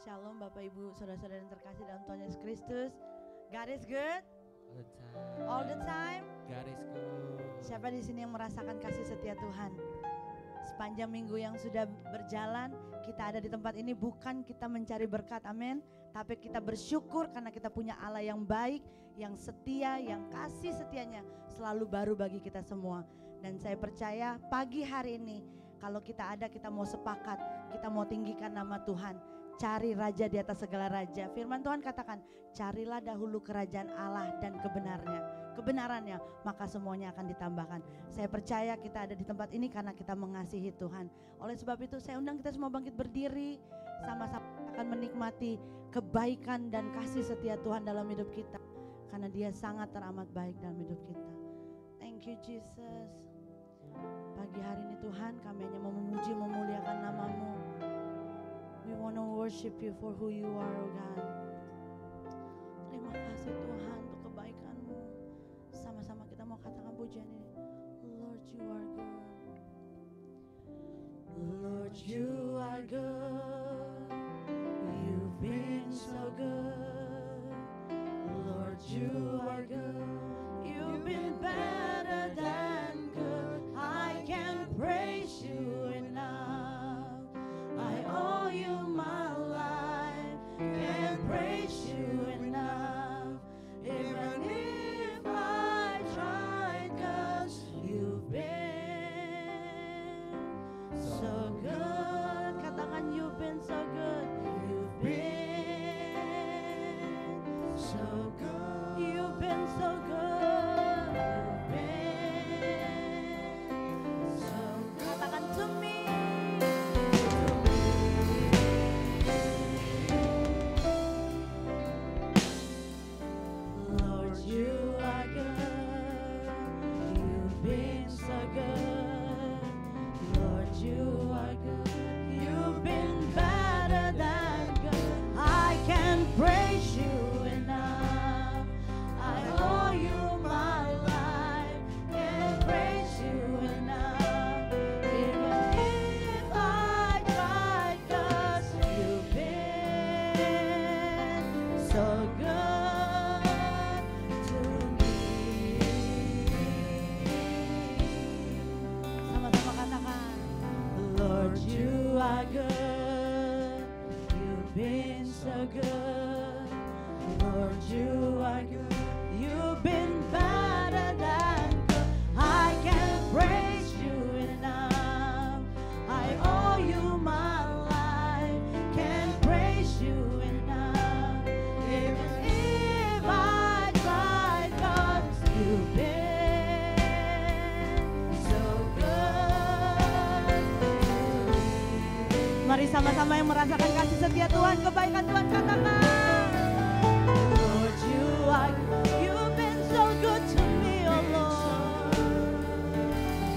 Shalom Bapak Ibu, saudara-saudara yang terkasih dalam Tuhan Yesus Kristus. God is good. All the time. God is good. Siapa di sini yang merasakan kasih setia Tuhan? Sepanjang minggu yang sudah berjalan, kita ada di tempat ini bukan kita mencari berkat, amin. Tapi kita bersyukur karena kita punya Allah yang baik, yang setia, yang kasih setianya selalu baru bagi kita semua. Dan saya percaya pagi hari ini, kalau kita ada, kita mau sepakat, kita mau tinggikan nama Tuhan. Cari raja di atas segala raja. Firman Tuhan katakan, carilah dahulu kerajaan Allah dan kebenarannya, maka semuanya akan ditambahkan. Saya percaya kita ada di tempat ini karena kita mengasihi Tuhan. Oleh sebab itu saya undang kita semua bangkit berdiri, sama-sama akan menikmati kebaikan dan kasih setia Tuhan dalam hidup kita, karena Dia sangat teramat baik dalam hidup kita. Thank you Jesus. Pagi hari ini Tuhan, kami hanya mau memuji, memuliakan nama-Mu. We want to worship You for who You are, oh God. Terima kasih Tuhan untuk kebaikan-Mu. Sama-sama kita mau katakan pujian ini. Lord, You are good. Lord, You are good. You've been so good. Lord, You are good. You've been better than good. I can't praise You enough. I owe You my life. Can't praise You enough. Even if I tried, 'cause You've been so good. Katakan You've been so good. You've been so good. You've been so good. You've been so good. Katakan to me. Lord, You are good. You've been so good. Lord, You are good. You've been better than good. I can't praise You enough. I owe You my life. Can't praise You enough. Even if I tried, 'cause You've been so good to me. Sama-sama katakan, Lord, You are good. You've been so good. Lord, You are good. You've been better than good. I can't praise You enough. I owe You my life. Can't praise You enough. Even if I tried, 'cause You've been so good. Mari sama-sama yang merasakan kasih setia Tuhan, kebaikan Tuhan, katakan, Lord, You are good. You've been so good to me, oh Lord.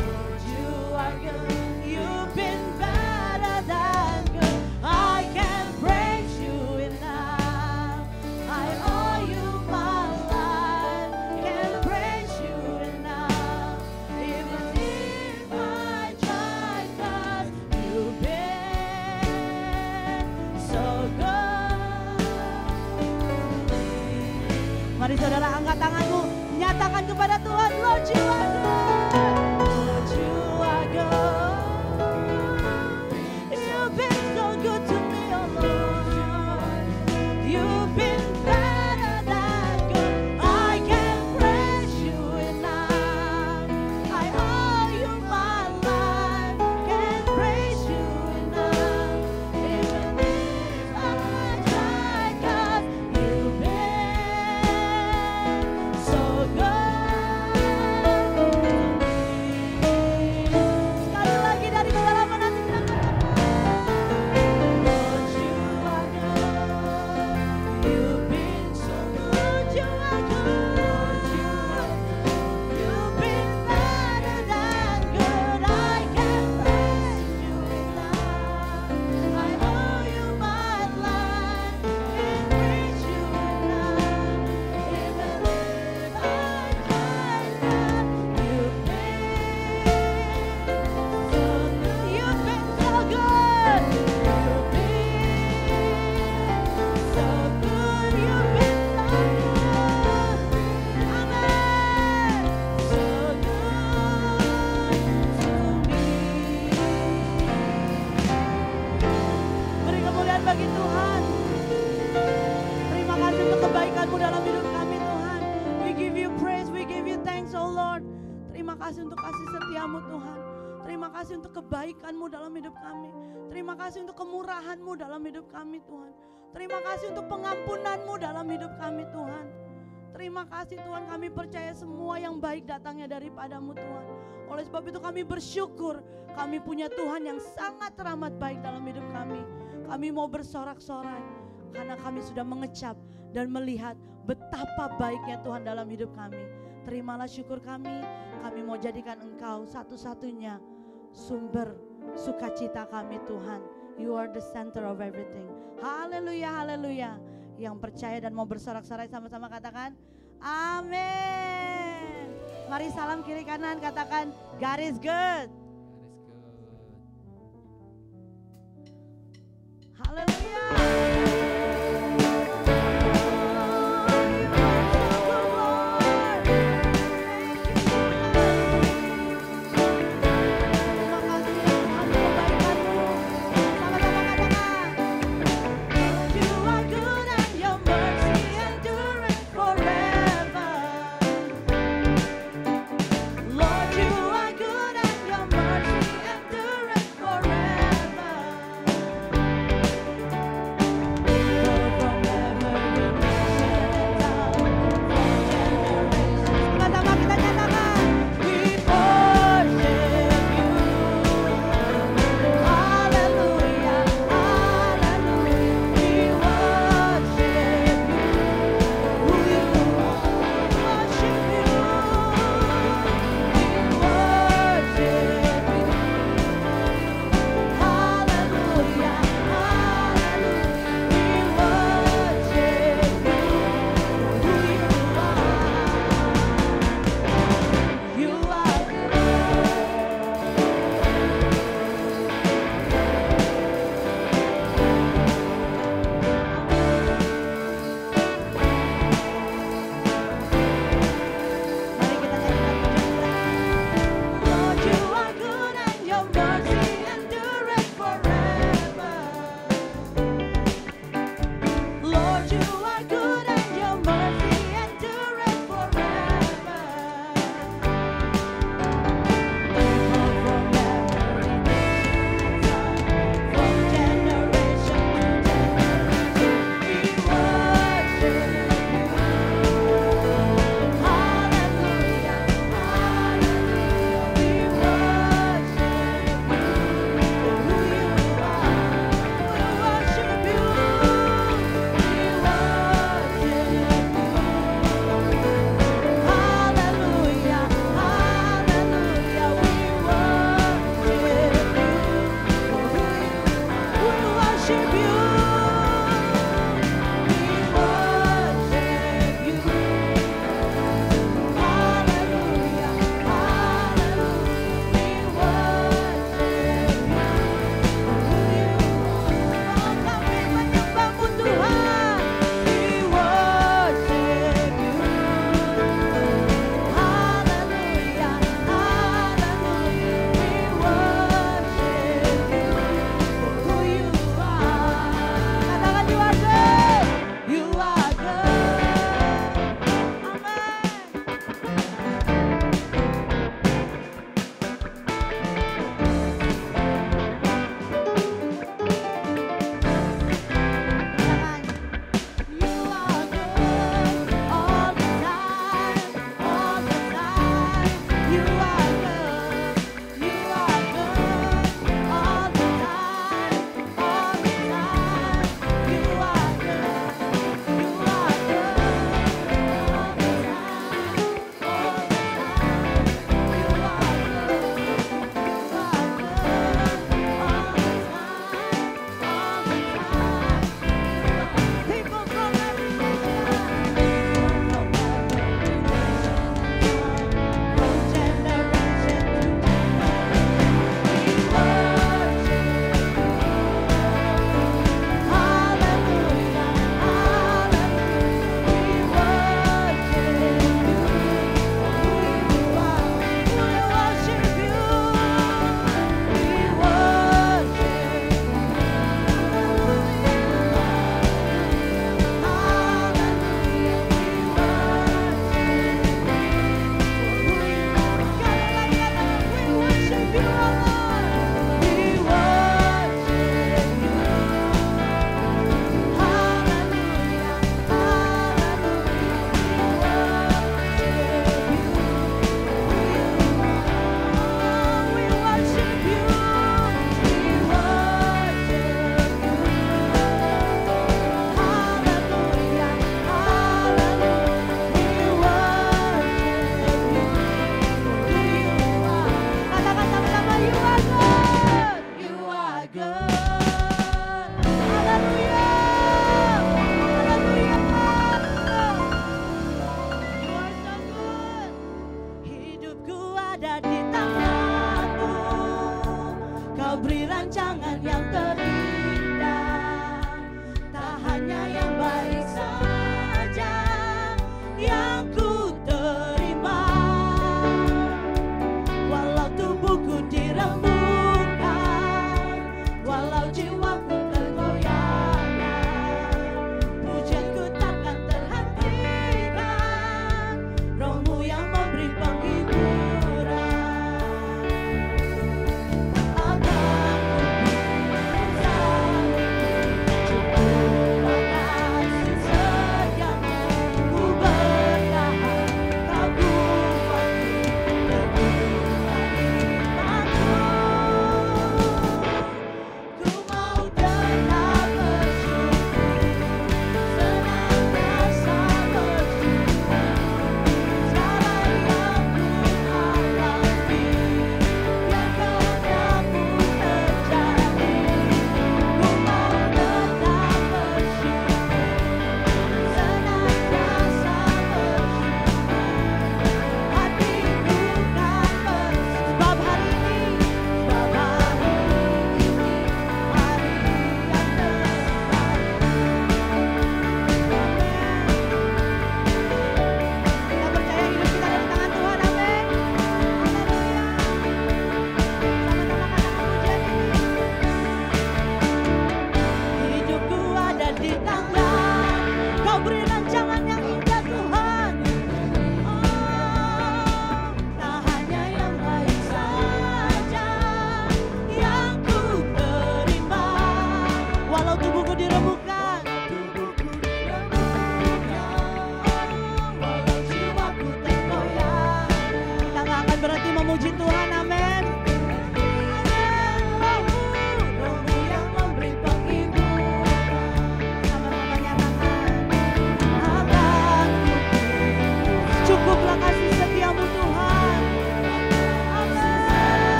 Lord, You are good. You've been better than good. I can't praise You enough. I owe You my life. Can't praise You enough. Even if I tried, 'cause You've been so good. Mari saudara angkat tanganmu, nyatakan kepada Tuhan, Lord, You are good. Lord, You are good. You've been so good to me, oh Lord. You've been better than good. I can't praise You enough. I owe You my life. Can't praise You enough. Even if I tried, 'cause You've been so good to me. Sekali lagi dari kedalaman hati kita katakan, kasih untuk kasih setiamu Tuhan. Terima kasih untuk kebaikan-Mu dalam hidup kami. Terima kasih untuk kemurahan-Mu dalam hidup kami Tuhan. Terima kasih untuk pengampunan-Mu dalam hidup kami Tuhan. Terima kasih Tuhan, kami percaya semua yang baik datangnya daripada-Mu Tuhan. Oleh sebab itu kami bersyukur kami punya Tuhan yang sangat teramat baik dalam hidup kami. Kami mau bersorak-sorai karena kami sudah mengecap dan melihat betapa baiknya Tuhan dalam hidup kami. Terimalah syukur kami mau jadikan Engkau satu-satunya sumber sukacita kami Tuhan. You are the center of everything. Haleluya, haleluya. Yang percaya dan mau bersorak-sorai sama-sama katakan amin. Mari salam kiri kanan, katakan God is good. Haleluya.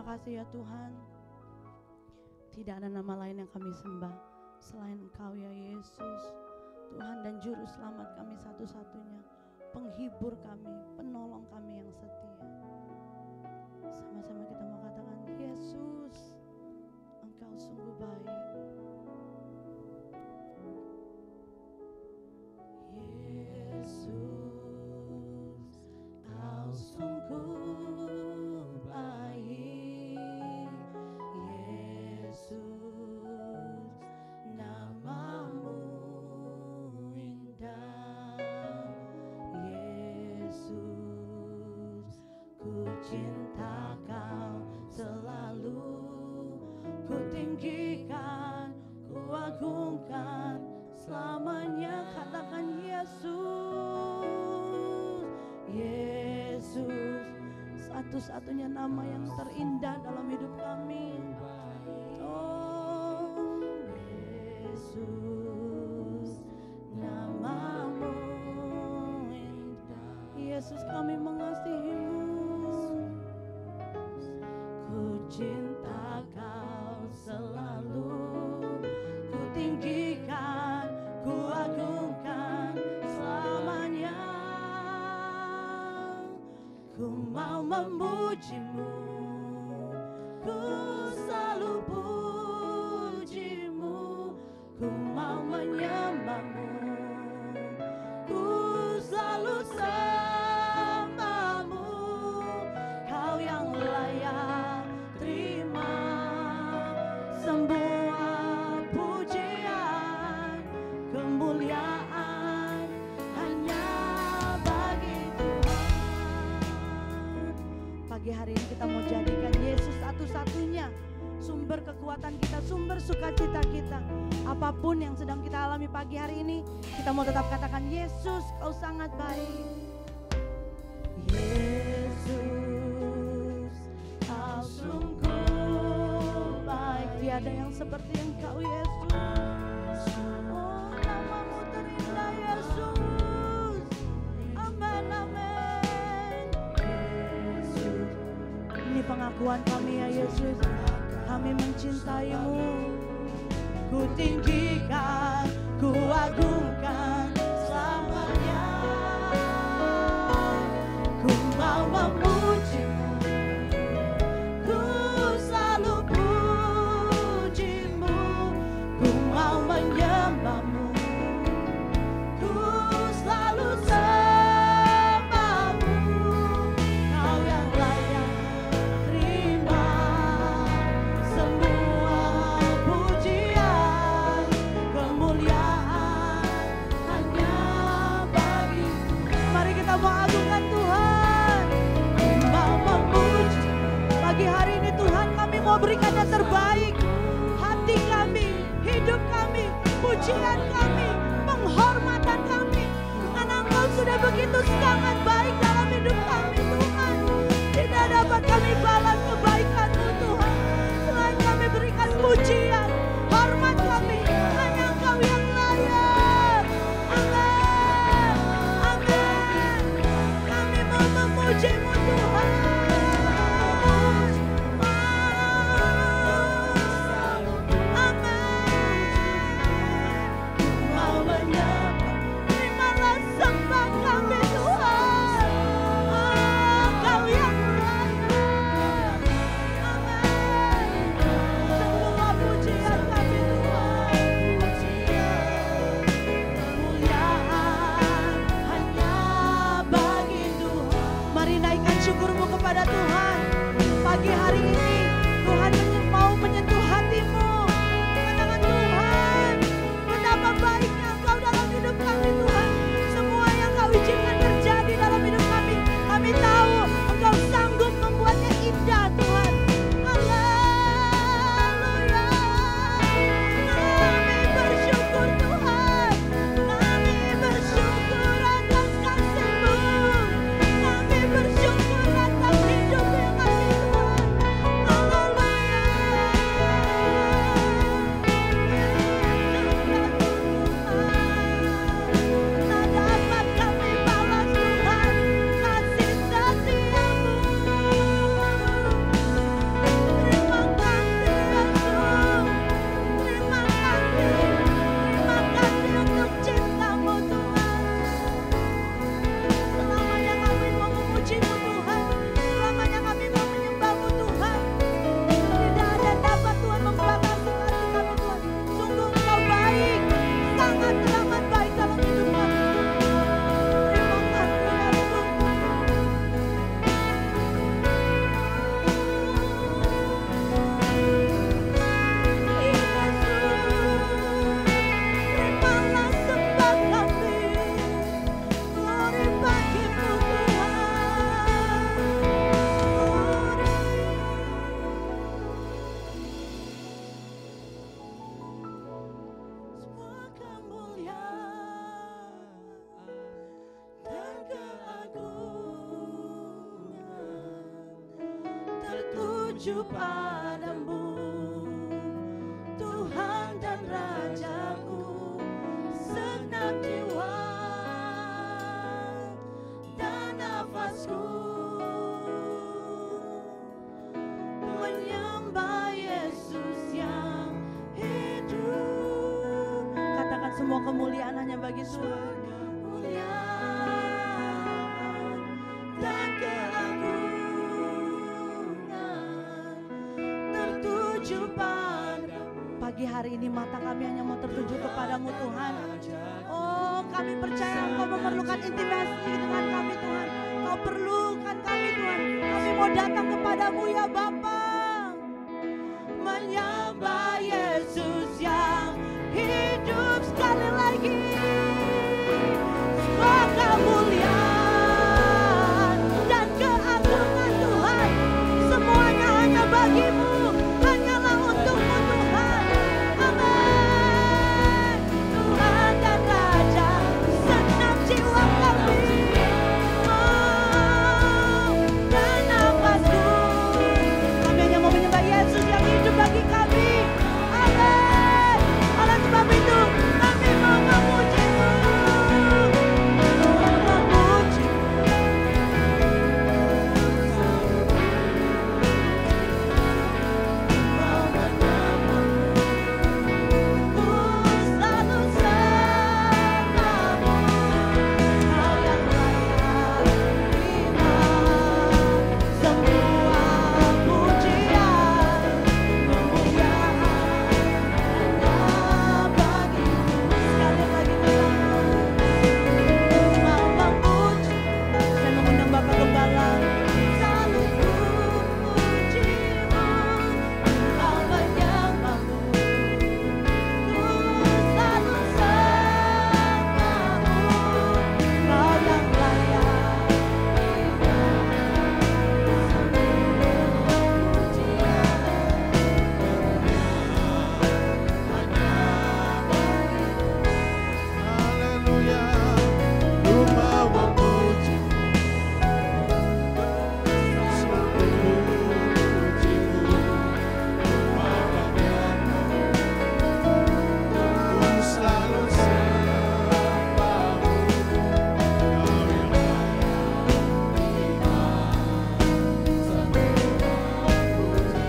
kasih ya Tuhan. Tidak ada nama lain yang kami sembah selain Engkau ya Yesus. Tuhan dan Juru Selamat kami satu-satunya. Penghibur kami, penolong kami yang setia. Sama-sama kita mau katakan, Yesus, Engkau sungguh baik. Yesus, Kau sungguh baik. Yesus, namamu indah. Yesus, ku cinta Kau selalu. Ku tinggikan, ku agungkan selamanya. Katakan Yesus. Yesus, satu-satunya nama yang terindah dalam hidup kami. Oh Yesus, namamu indah. Yesus, kami mengasihi-Mu. Ku cinta Kau selalu. Ku tinggikan, ku agungkan selamanya. Ku mau memuji-Mu, ku selalu puji-Mu. Ku mau menyembah-Mu, ku selalu sembah-Mu. Kau yang layak terima semua pujian, kemuliaan hanya bagi Tuhan. Pagi hari ini kita mau jadikan Yesus satu-satunya sumber kekuatan kita, sumber sukacita kita. Apapun yang sedang kita alami pagi hari ini, kita mau tetap katakan, Yesus, Kau sangat baik. Yesus, Kau sungguh baik. Tiada yang seperti Engkau, Yesus. Oh, namamu terindah, Yesus. Amin, amin. Yesus, ini pengakuan kami ya Yesus. Kami mencintai-Mu. Ku tinggikan, ku agungkan selamanya. Ku mau memuji-Mu, ku selalu puji-Mu. Ku mau menyembah-Mu, ku selalu sembah-Mu. Kau yang layak terima semua pujian, kemuliaan hanya bagi. Mari kita mau agungkan Tuhan. Ku mau memuji. Pagi hari ini Tuhan, kami mau berikan yang terbaik. Hati kami, hidup kami, pujian kami, penghormatan kami. Karena Engkau sudah begitu sangat baik dalam hidup kami Tuhan. Tidak dapat kami balas kebaikan-Mu Tuhan. Selain kami berikan pujian, hormat kami, hanya Engkau yang layak. Amin, amin. Kami mau memuji-Mu Tuhan. Terimalah sembah kami Tuhan. Kau yang layak. tertuju padamu, Tuhan dan Rajaku. Segenap jiwa dan nafasku menyembah Yesus yang hidup. Katakan semua kemuliaan hanya bagi Tuhan. Kemuliaan dan keagungan tertuju padamu. Pagi hari ini mata kami hanya mau tertuju kepadamu Tuhan. Oh, kami percaya Engkau memerlukan intimasi dengan kami Tuhan. Kau perlukan kami Tuhan. Kami mau datang kepadamu ya Bapa. Menyembah Yesus yang hidup. Sekali lagi semua kemuliaan dan keagungan Tuhan semuanya hanya bagimu, hanyalah untukmu Tuhan. Amin. Tuhan dan Raja, segenap jiwa kami dan nafasku, kami hanya mau menyembah Yesus yang hidup bagi kami. Amin. Oleh sebab itu kami mau memuji-Mu, selalu sertamu, Kau yang layak terima semua pujian, kemuliaan hanya bagimu. Sekali lagi mau memuji, saya mengundang Bapak Gembala. Selalu puji-Mu, Kau menyembah-Mu, selalu sertamu, Kau yang layak terima Haleluya, ku mau memuji, selalu puji-Mu, ku selalu sembah-Mu, Kau yang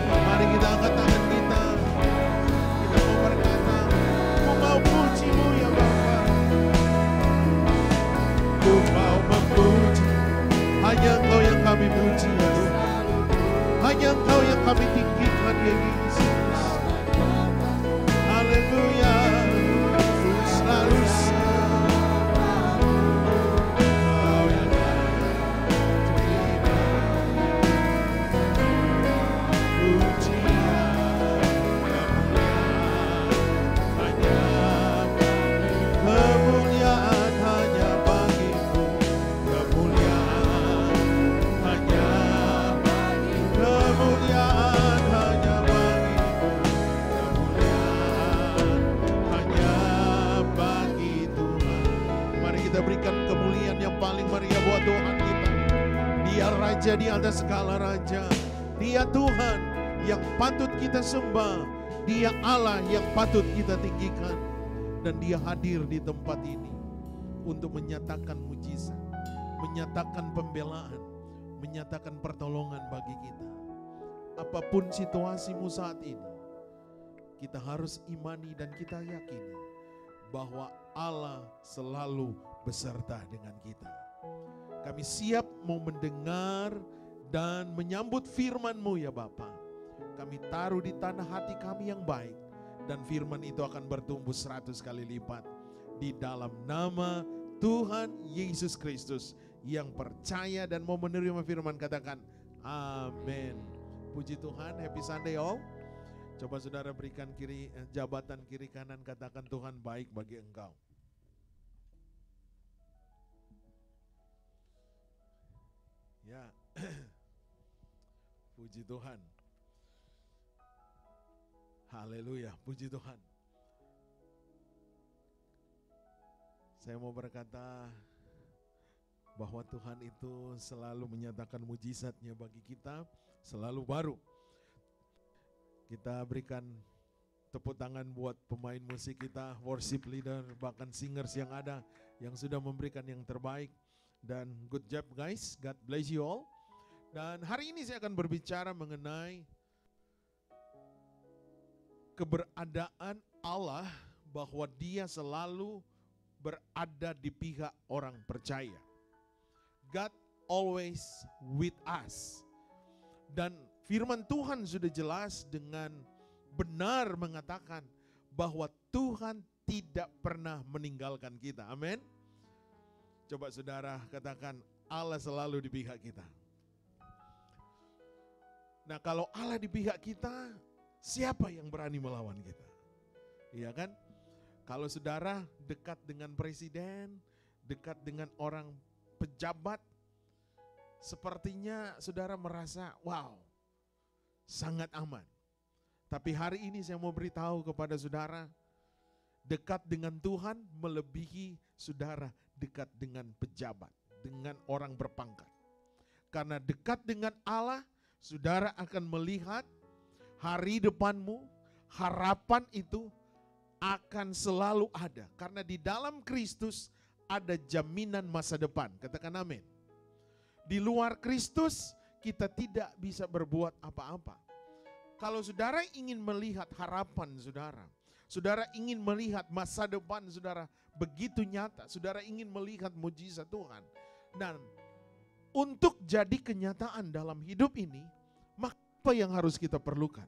mari kita angkat tangan kita mau berkata, ku mau puji-Mu ya Bapa. Ku mau memuji, hanya Engkau yang kami puji ya Tuhan. Hanya Engkau yang kami tinggikan ya Yesus. Haleluya, ku selalu sembah-Mu, Kau yang layak terima pujian, kemuliaan hanya bagimu, kemuliaan hanya bagimu, kemuliaan hanya bagimu, kemuliaan hanya bagi Tuhan. Mari kita berikan kemuliaan yang paling meriah buat Tuhan kita. Dia Raja di atas segala raja. Dia Tuhan yang patut kita sembah. Dia Allah yang patut kita tinggikan. Dan Dia hadir di tempat ini untuk menyatakan mujizat, menyatakan pembelaan, menyatakan pertolongan bagi kita. Apapun situasimu saat ini, kita harus imani dan kita yakini bahwa Allah selalu beserta dengan kita. Kami siap mau mendengar dan menyambut firman-Mu ya Bapa. Kami taruh di tanah hati kami yang baik, dan firman itu akan bertumbuh 100 kali lipat. Di dalam nama Tuhan Yesus Kristus yang percaya dan mau menerima firman, katakan amin. Puji Tuhan, happy Sunday all. Coba saudara berikan jabatan kiri kanan, katakan Tuhan baik bagi engkau. Ya, puji Tuhan. Haleluya, puji Tuhan. Saya mau berkata bahwa Tuhan itu selalu menyatakan mujizatnya bagi kita, selalu baru. Kita berikan tepuk tangan buat pemain musik kita, worship leader, bahkan singers yang ada, yang sudah memberikan yang terbaik. Dan good job guys, God bless you all. Dan hari ini saya akan berbicara mengenai keberadaan Allah, bahwa Dia selalu berada di pihak orang percaya. God always with us. Dan firman Tuhan sudah jelas dengan benar mengatakan bahwa Tuhan tidak pernah meninggalkan kita. Amin. Coba saudara katakan, Allah selalu di pihak kita. Nah, kalau Allah di pihak kita, siapa yang berani melawan kita? Iya kan? Kalau saudara dekat dengan presiden, dekat dengan orang pejabat, sepertinya saudara merasa, wow, sangat aman. Tapi hari ini saya mau beritahu kepada saudara, dekat dengan Tuhan melebihi saudara dekat dengan pejabat, dengan orang berpangkat. Karena dekat dengan Allah, saudara akan melihat hari depanmu, harapan itu akan selalu ada. Karena di dalam Kristus ada jaminan masa depan. Katakan amin. Di luar Kristus kita tidak bisa berbuat apa-apa. Kalau saudara ingin melihat harapan saudara, saudara ingin melihat masa depan saudara begitu nyata, saudara ingin melihat mujizat Tuhan, dan untuk jadi kenyataan dalam hidup ini, maka apa yang harus kita perlukan?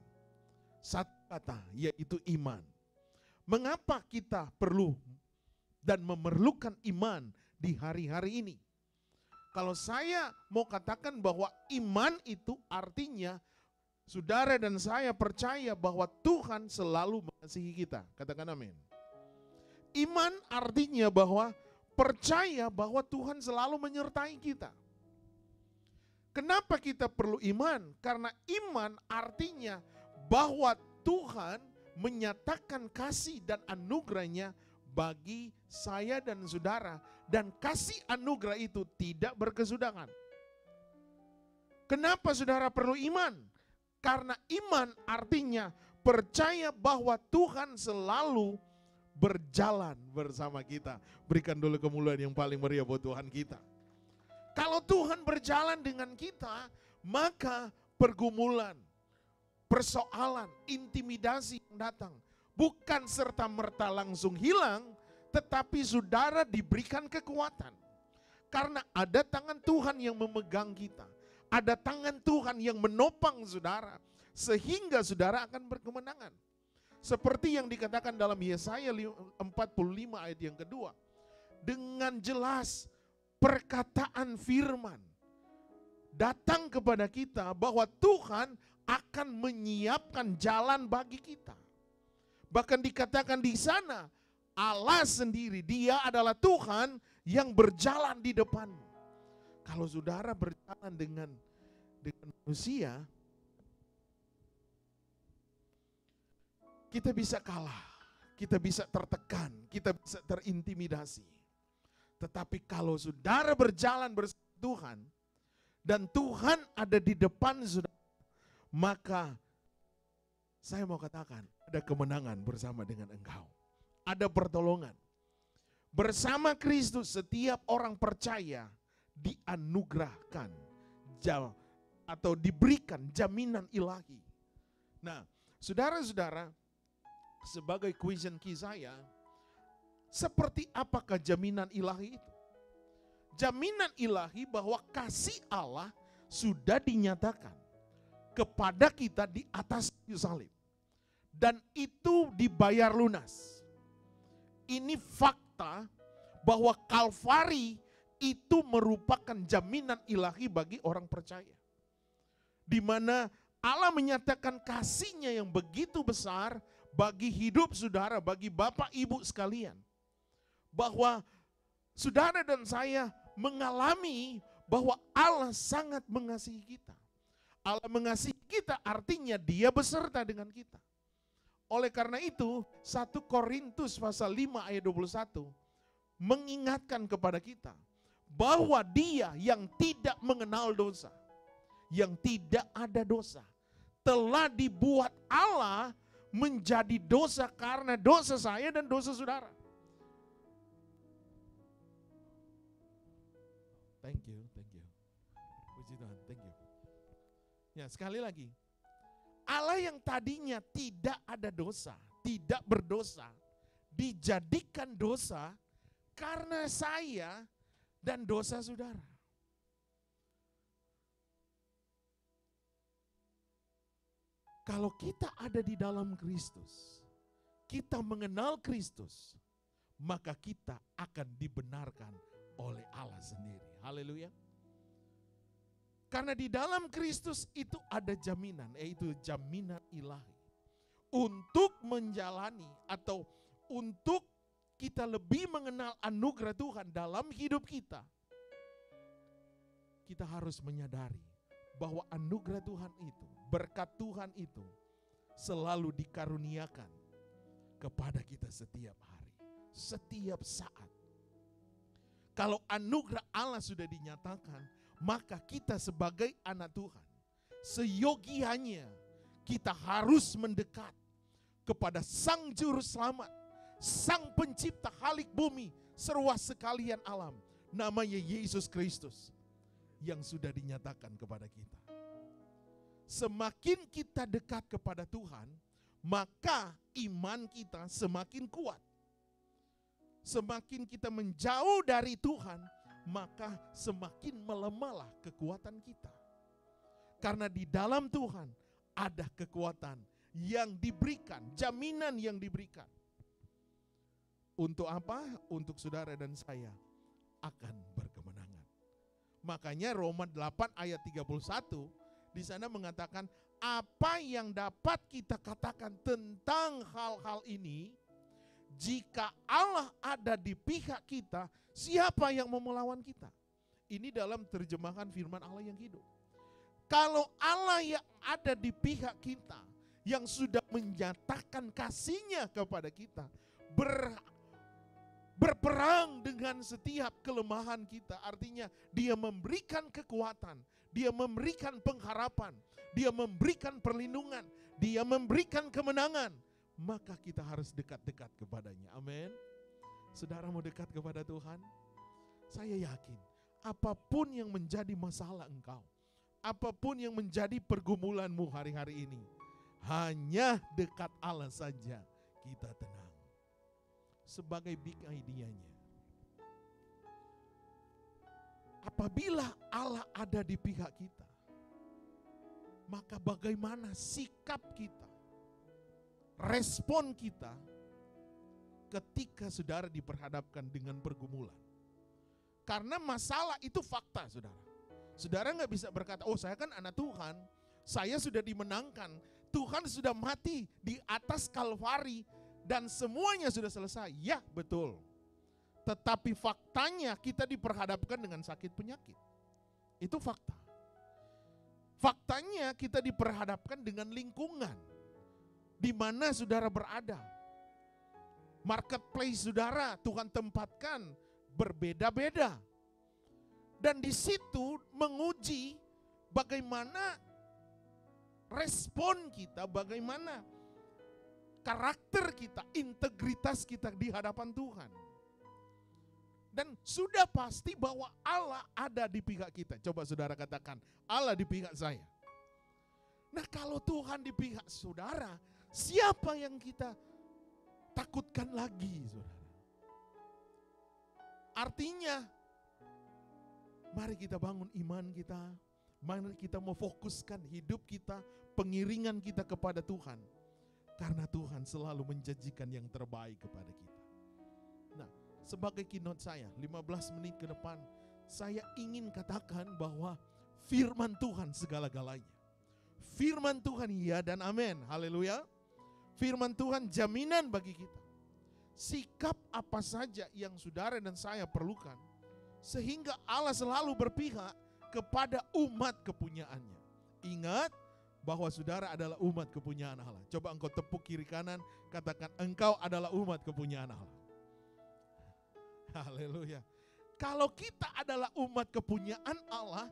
Satu kata, yaitu iman. Mengapa kita perlu dan memerlukan iman di hari-hari ini? Kalau saya mau katakan bahwa iman itu artinya saudara dan saya percaya bahwa Tuhan selalu mengasihi kita. Katakan amin. Iman artinya bahwa percaya bahwa Tuhan selalu menyertai kita. Kenapa kita perlu iman? Karena iman artinya bahwa Tuhan menyatakan kasih dan anugerahnya bagi saya dan saudara. Dan kasih anugerah itu tidak berkesudahan. Kenapa saudara perlu iman? Karena iman artinya percaya bahwa Tuhan selalu berjalan bersama kita. Berikan dulu kemuliaan yang paling meriah buat Tuhan kita. Kalau Tuhan berjalan dengan kita, maka pergumulan, persoalan, intimidasi yang datang bukan serta-merta langsung hilang, tetapi saudara diberikan kekuatan. Karena ada tangan Tuhan yang memegang kita. Ada tangan Tuhan yang menopang saudara, sehingga saudara akan berkemenangan. Seperti yang dikatakan dalam Yesaya 45 ayat yang kedua. Dengan jelas perkataan firman datang kepada kita bahwa Tuhan akan menyiapkan jalan bagi kita. Bahkan dikatakan di sana, Allah sendiri, Dia adalah Tuhan yang berjalan di depanmu. Kalau saudara berjalan dengan manusia, kita bisa kalah, kita bisa tertekan, kita bisa terintimidasi. Tetapi kalau saudara berjalan bersama Tuhan, dan Tuhan ada di depan saudara, maka saya mau katakan ada kemenangan bersama dengan engkau. Ada pertolongan. Bersama Kristus setiap orang percaya dianugerahkan atau diberikan jaminan ilahi. Nah, saudara-saudara, sebagai question key saya, seperti apakah jaminan ilahi itu? Jaminan ilahi bahwa kasih Allah sudah dinyatakan kepada kita di atas kayu salib. Dan itu dibayar lunas. Ini fakta bahwa Kalvari itu merupakan jaminan ilahi bagi orang percaya. Di mana Allah menyatakan kasih-Nya yang begitu besar bagi hidup saudara, bagi Bapak Ibu sekalian. Bahwa saudara dan saya mengalami bahwa Allah sangat mengasihi kita. Allah mengasihi kita artinya Dia beserta dengan kita. Oleh karena itu 1 Korintus pasal 5 ayat 21 mengingatkan kepada kita bahwa Dia yang tidak mengenal dosa, yang tidak ada dosa, telah dibuat Allah menjadi dosa karena dosa saya dan dosa saudara. Thank you. Puji Tuhan, thank you. Ya, sekali lagi. Allah yang tadinya tidak ada dosa, tidak berdosa, dijadikan dosa karena saya dan dosa saudara. Kalau kita ada di dalam Kristus, kita mengenal Kristus, maka kita akan dibenarkan oleh Allah sendiri. Haleluya. Karena di dalam Kristus itu ada jaminan, yaitu jaminan ilahi. Untuk menjalani atau untuk kita lebih mengenal anugerah Tuhan dalam hidup kita, kita harus menyadari bahwa anugerah Tuhan itu, berkat Tuhan itu selalu dikaruniakan kepada kita setiap hari, setiap saat. Kalau anugerah Allah sudah dinyatakan, maka kita sebagai anak Tuhan, seyogianya kita harus mendekat kepada Sang Juru Selamat, Sang Pencipta Halik Bumi, serwa sekalian alam, namanya Yesus Kristus, yang sudah dinyatakan kepada kita. Semakin kita dekat kepada Tuhan, maka iman kita semakin kuat. Semakin kita menjauh dari Tuhan, maka semakin melemahlah kekuatan kita. Karena di dalam Tuhan ada kekuatan yang diberikan, jaminan yang diberikan. Untuk apa? Untuk saudara dan saya akan berkemenangan. Makanya Roma 8 ayat 31 di sana mengatakan, apa yang dapat kita katakan tentang hal-hal ini? Jika Allah ada di pihak kita, siapa yang mau melawan kita? Ini dalam terjemahan firman Allah yang hidup. Kalau Allah yang ada di pihak kita, yang sudah menyatakan kasih-Nya kepada kita, berperang dengan setiap kelemahan kita. Artinya Dia memberikan kekuatan, Dia memberikan pengharapan, Dia memberikan perlindungan, Dia memberikan kemenangan. Maka kita harus dekat-dekat kepadanya. Amin. Saudara mau dekat kepada Tuhan? Saya yakin apapun yang menjadi masalah engkau, apapun yang menjadi pergumulanmu hari-hari ini, hanya dekat Allah saja kita tenang. Sebagai big idea-nya, apabila Allah ada di pihak kita, maka bagaimana sikap kita, respon kita ketika saudara diperhadapkan dengan pergumulan. Karena masalah itu fakta, saudara. Saudara gak bisa berkata, oh saya kan anak Tuhan, saya sudah dimenangkan, Tuhan sudah mati di atas Kalvari, dan semuanya sudah selesai. Ya, betul. Tetapi faktanya kita diperhadapkan dengan sakit penyakit. Itu fakta. Faktanya kita diperhadapkan dengan lingkungan di mana saudara berada. Marketplace saudara Tuhan tempatkan berbeda-beda. Dan di situ menguji bagaimana respon kita, bagaimana karakter kita, integritas kita di hadapan Tuhan. Dan sudah pasti bahwa Allah ada di pihak kita. Coba saudara katakan, Allah di pihak saya. Nah kalau Tuhan di pihak saudara, siapa yang kita takutkan lagi, saudara? Artinya, mari kita bangun iman kita, mari kita memfokuskan hidup kita, pengiringan kita kepada Tuhan. Karena Tuhan selalu menjanjikan yang terbaik kepada kita. Nah, sebagai keynote saya, 15 menit ke depan, saya ingin katakan bahwa firman Tuhan segala-galanya. Firman Tuhan ya dan amin, haleluya. Firman Tuhan jaminan bagi kita. Sikap apa saja yang saudara dan saya perlukan, sehingga Allah selalu berpihak kepada umat kepunyaannya. Ingat bahwa saudara adalah umat kepunyaan Allah. Coba engkau tepuk kiri kanan, katakan engkau adalah umat kepunyaan Allah. Haleluya. Kalau kita adalah umat kepunyaan Allah,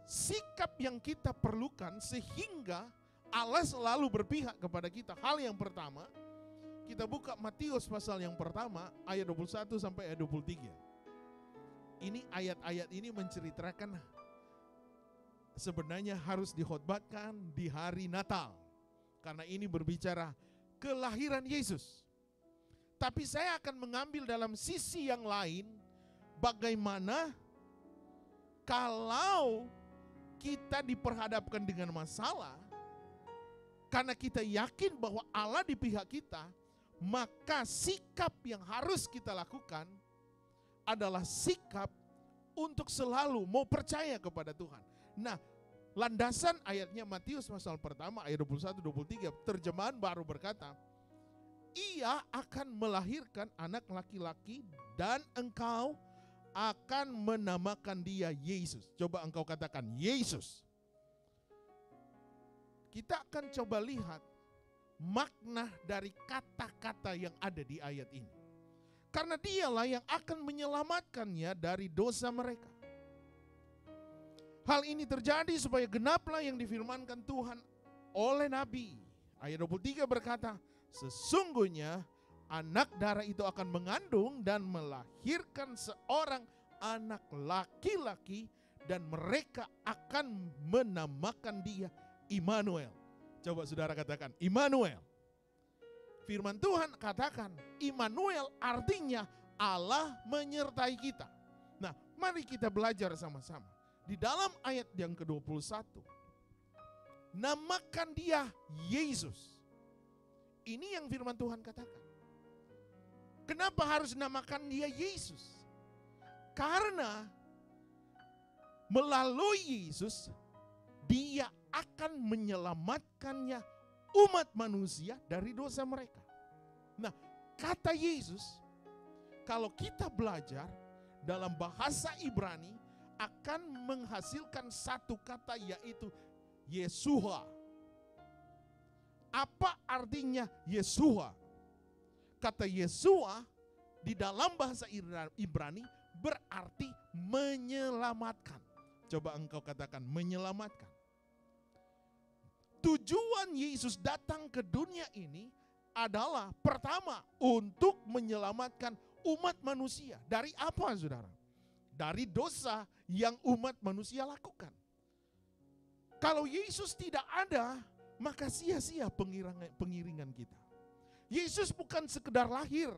sikap yang kita perlukan sehingga Allah selalu berpihak kepada kita. Hal yang pertama, kita buka Matius pasal yang pertama ayat 21 sampai ayat 23. Ini ayat-ayat ini menceritakan sebenarnya harus dikhotbahkan di hari Natal. Karena ini berbicara kelahiran Yesus. Tapi saya akan mengambil dalam sisi yang lain, bagaimana kalau kita diperhadapkan dengan masalah, karena kita yakin bahwa Allah di pihak kita, maka sikap yang harus kita lakukan adalah sikap untuk selalu mau percaya kepada Tuhan. Nah, landasan ayatnya Matius pasal pertama ayat 21-23, terjemahan baru berkata, ia akan melahirkan anak laki-laki dan engkau akan menamakan dia Yesus. Coba engkau katakan Yesus. Kita akan coba lihat makna dari kata-kata yang ada di ayat ini. Karena dialah yang akan menyelamatkannya dari dosa mereka. Hal ini terjadi supaya genaplah yang difirmankan Tuhan oleh Nabi. Ayat 23 berkata, sesungguhnya anak darah itu akan mengandung dan melahirkan seorang anak laki-laki dan mereka akan menamakan dia Immanuel. Coba saudara katakan Immanuel. Firman Tuhan katakan Immanuel artinya Allah menyertai kita. Nah, mari kita belajar sama-sama. Di dalam ayat yang ke-21, namakan dia Yesus. Ini yang firman Tuhan katakan. Kenapa harus namakan dia Yesus? Karena melalui Yesus, dia akan menyelamatkannya umat manusia dari dosa mereka. Nah, kata Yesus, kalau kita belajar dalam bahasa Ibrani, akan menghasilkan satu kata yaitu Yeshua. Apa artinya Yeshua? Kata Yeshua di dalam bahasa Ibrani berarti menyelamatkan. Coba engkau katakan menyelamatkan. Tujuan Yesus datang ke dunia ini adalah pertama untuk menyelamatkan umat manusia. Dari apa, saudara? Dari dosa yang umat manusia lakukan. Kalau Yesus tidak ada, maka sia-sia pengiringan kita. Yesus bukan sekedar lahir,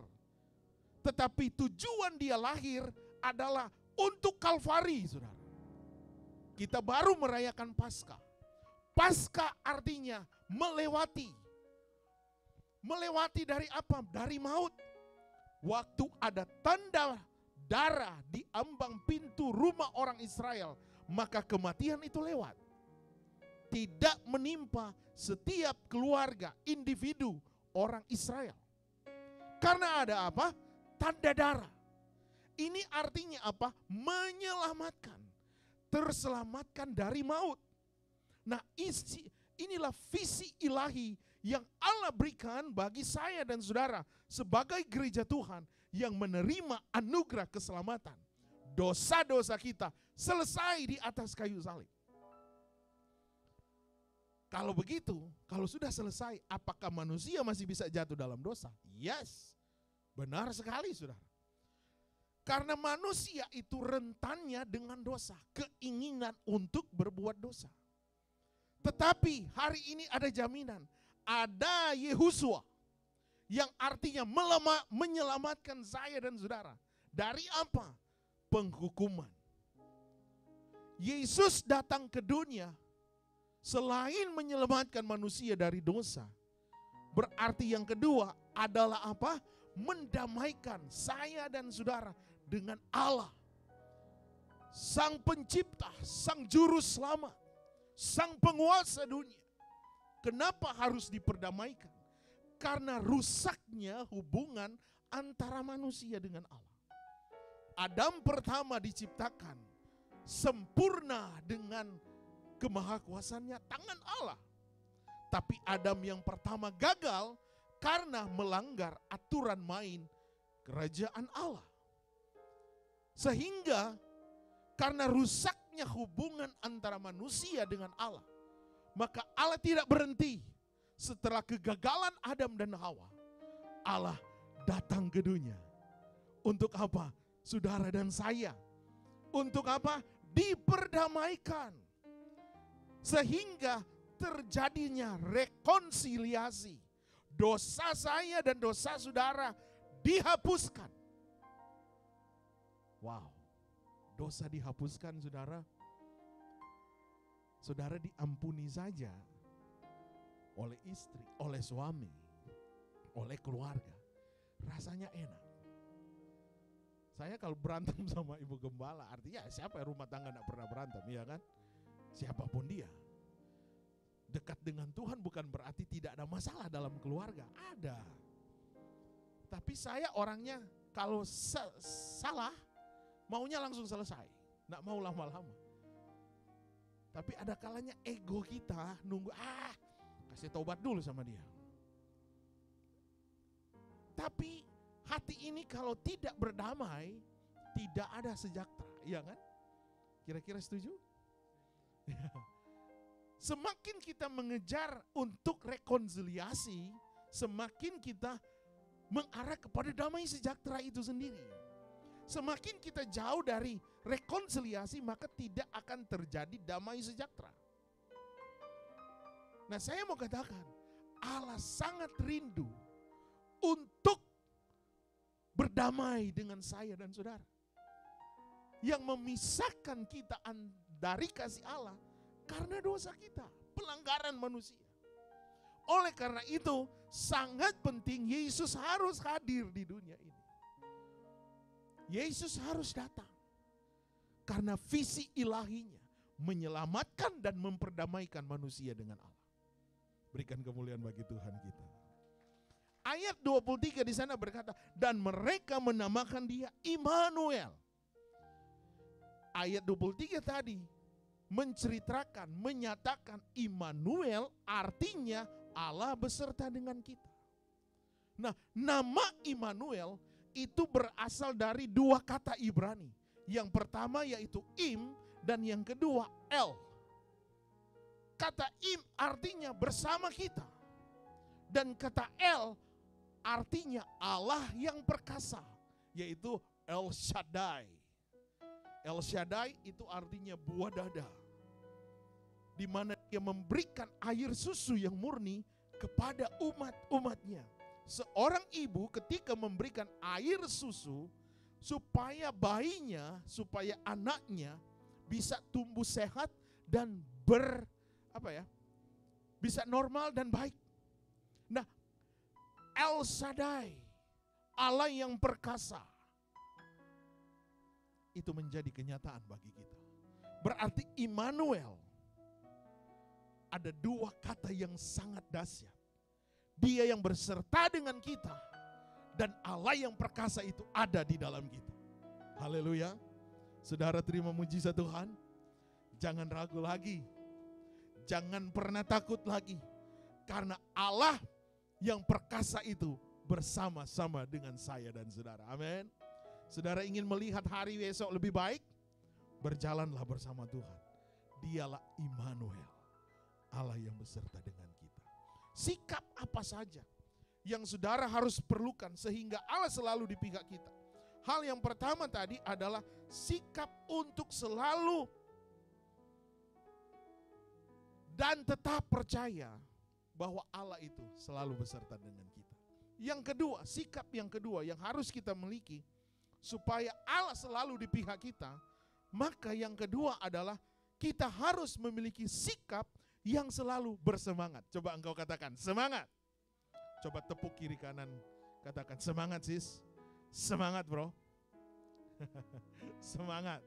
tetapi tujuan dia lahir adalah untuk Kalvari, saudara. Kita baru merayakan Paskah. Paskah artinya melewati. Melewati dari apa? Dari maut. Waktu ada tanda darah di ambang pintu rumah orang Israel, maka kematian itu lewat. Tidak menimpa setiap keluarga, individu orang Israel. Karena ada apa? Tanda darah. Ini artinya apa? Menyelamatkan. Terselamatkan dari maut. Nah, inilah visi ilahi yang Allah berikan bagi saya dan saudara sebagai gereja Tuhan yang menerima anugerah keselamatan. Dosa-dosa kita selesai di atas kayu salib. Kalau begitu, kalau sudah selesai, apakah manusia masih bisa jatuh dalam dosa? Yes, benar sekali, saudara. Karena manusia itu rentannya dengan dosa, keinginan untuk berbuat dosa. Tetapi hari ini ada jaminan, ada Yehosua yang artinya menyelamatkan saya dan saudara. Dari apa? Penghukuman. Yesus datang ke dunia selain menyelamatkan manusia dari dosa, berarti yang kedua adalah apa? Mendamaikan saya dan saudara dengan Allah. Sang pencipta, sang juru selamat, sang penguasa dunia. Kenapa harus diperdamaikan? Karena rusaknya hubungan antara manusia dengan Allah. Adam pertama diciptakan sempurna dengan kemahakuasaannya, tangan Allah. Tapi Adam yang pertama gagal karena melanggar aturan main kerajaan Allah. Sehingga karena rusaknya rusaknya hubungan antara manusia dengan Allah. Maka Allah tidak berhenti. Setelah kegagalan Adam dan Hawa, Allah datang ke dunia. Untuk apa? Saudara dan saya. Untuk apa? Diperdamaikan. Sehingga terjadinya rekonsiliasi. Dosa saya dan dosa saudara dihapuskan. Wow, dosa dihapuskan saudara. Saudara diampuni saja oleh istri, oleh suami, oleh keluarga. Rasanya enak. Saya kalau berantem sama ibu gembala, artinya siapa yang rumah tangga tidak pernah berantem, ya kan? Siapapun dia. Dekat dengan Tuhan bukan berarti tidak ada masalah dalam keluarga, ada. Tapi saya orangnya kalau salah, maunya langsung selesai, tidak mau lama-lama. Tapi ada kalanya ego kita nunggu, kasih taubat dulu sama dia. Tapi hati ini kalau tidak berdamai, tidak ada sejahtera, iya kan? Kira-kira setuju? Semakin kita mengejar untuk rekonsiliasi, semakin kita mengarah kepada damai sejahtera itu sendiri. Semakin kita jauh dari rekonsiliasi, maka tidak akan terjadi damai sejahtera. Nah, saya mau katakan, Allah sangat rindu untuk berdamai dengan saya dan saudara. Yang memisahkan kita dari kasih Allah karena dosa kita, pelanggaran manusia. Oleh karena itu, sangat penting Yesus harus hadir di dunia ini. Yesus harus datang. Karena visi ilahinya menyelamatkan dan memperdamaikan manusia dengan Allah. Berikan kemuliaan bagi Tuhan kita. Ayat 23 di sana berkata, dan mereka menamakan dia Immanuel. Ayat 23 tadi menceritakan, menyatakan Immanuel artinya Allah beserta dengan kita. Nah, nama Immanuel itu berasal dari dua kata Ibrani. Yang pertama yaitu Im dan yang kedua El. Kata Im artinya bersama kita. Dan kata El artinya Allah yang perkasa, yaitu El Shaddai. El Shaddai itu artinya buah dada, di mana dia memberikan air susu yang murni kepada umat-umatnya. Seorang ibu ketika memberikan air susu supaya bayinya, supaya anaknya bisa tumbuh sehat dan bisa normal dan baik. Nah, El Shaddai, Allah yang perkasa, itu menjadi kenyataan bagi kita. Berarti Immanuel ada dua kata yang sangat dahsyat. Dia yang berserta dengan kita dan Allah yang perkasa itu ada di dalam kita. Haleluya. Saudara terima mujizat Tuhan. Jangan ragu lagi. Jangan pernah takut lagi. Karena Allah yang perkasa itu bersama-sama dengan saya dan saudara. Amin. Saudara ingin melihat hari besok lebih baik? Berjalanlah bersama Tuhan. Dialah Immanuel, Allah yang beserta dengan kita. Sikap apa saja yang saudara harus perlukan sehingga Allah selalu di pihak kita. Hal yang pertama tadi adalah sikap untuk selalu dan tetap percaya bahwa Allah itu selalu beserta dengan kita. Yang kedua, sikap yang kedua yang harus kita miliki supaya Allah selalu di pihak kita, maka yang kedua adalah kita harus memiliki sikap yang selalu bersemangat. Coba engkau katakan, semangat. Coba tepuk kiri kanan, katakan semangat sis. Semangat bro. Semangat.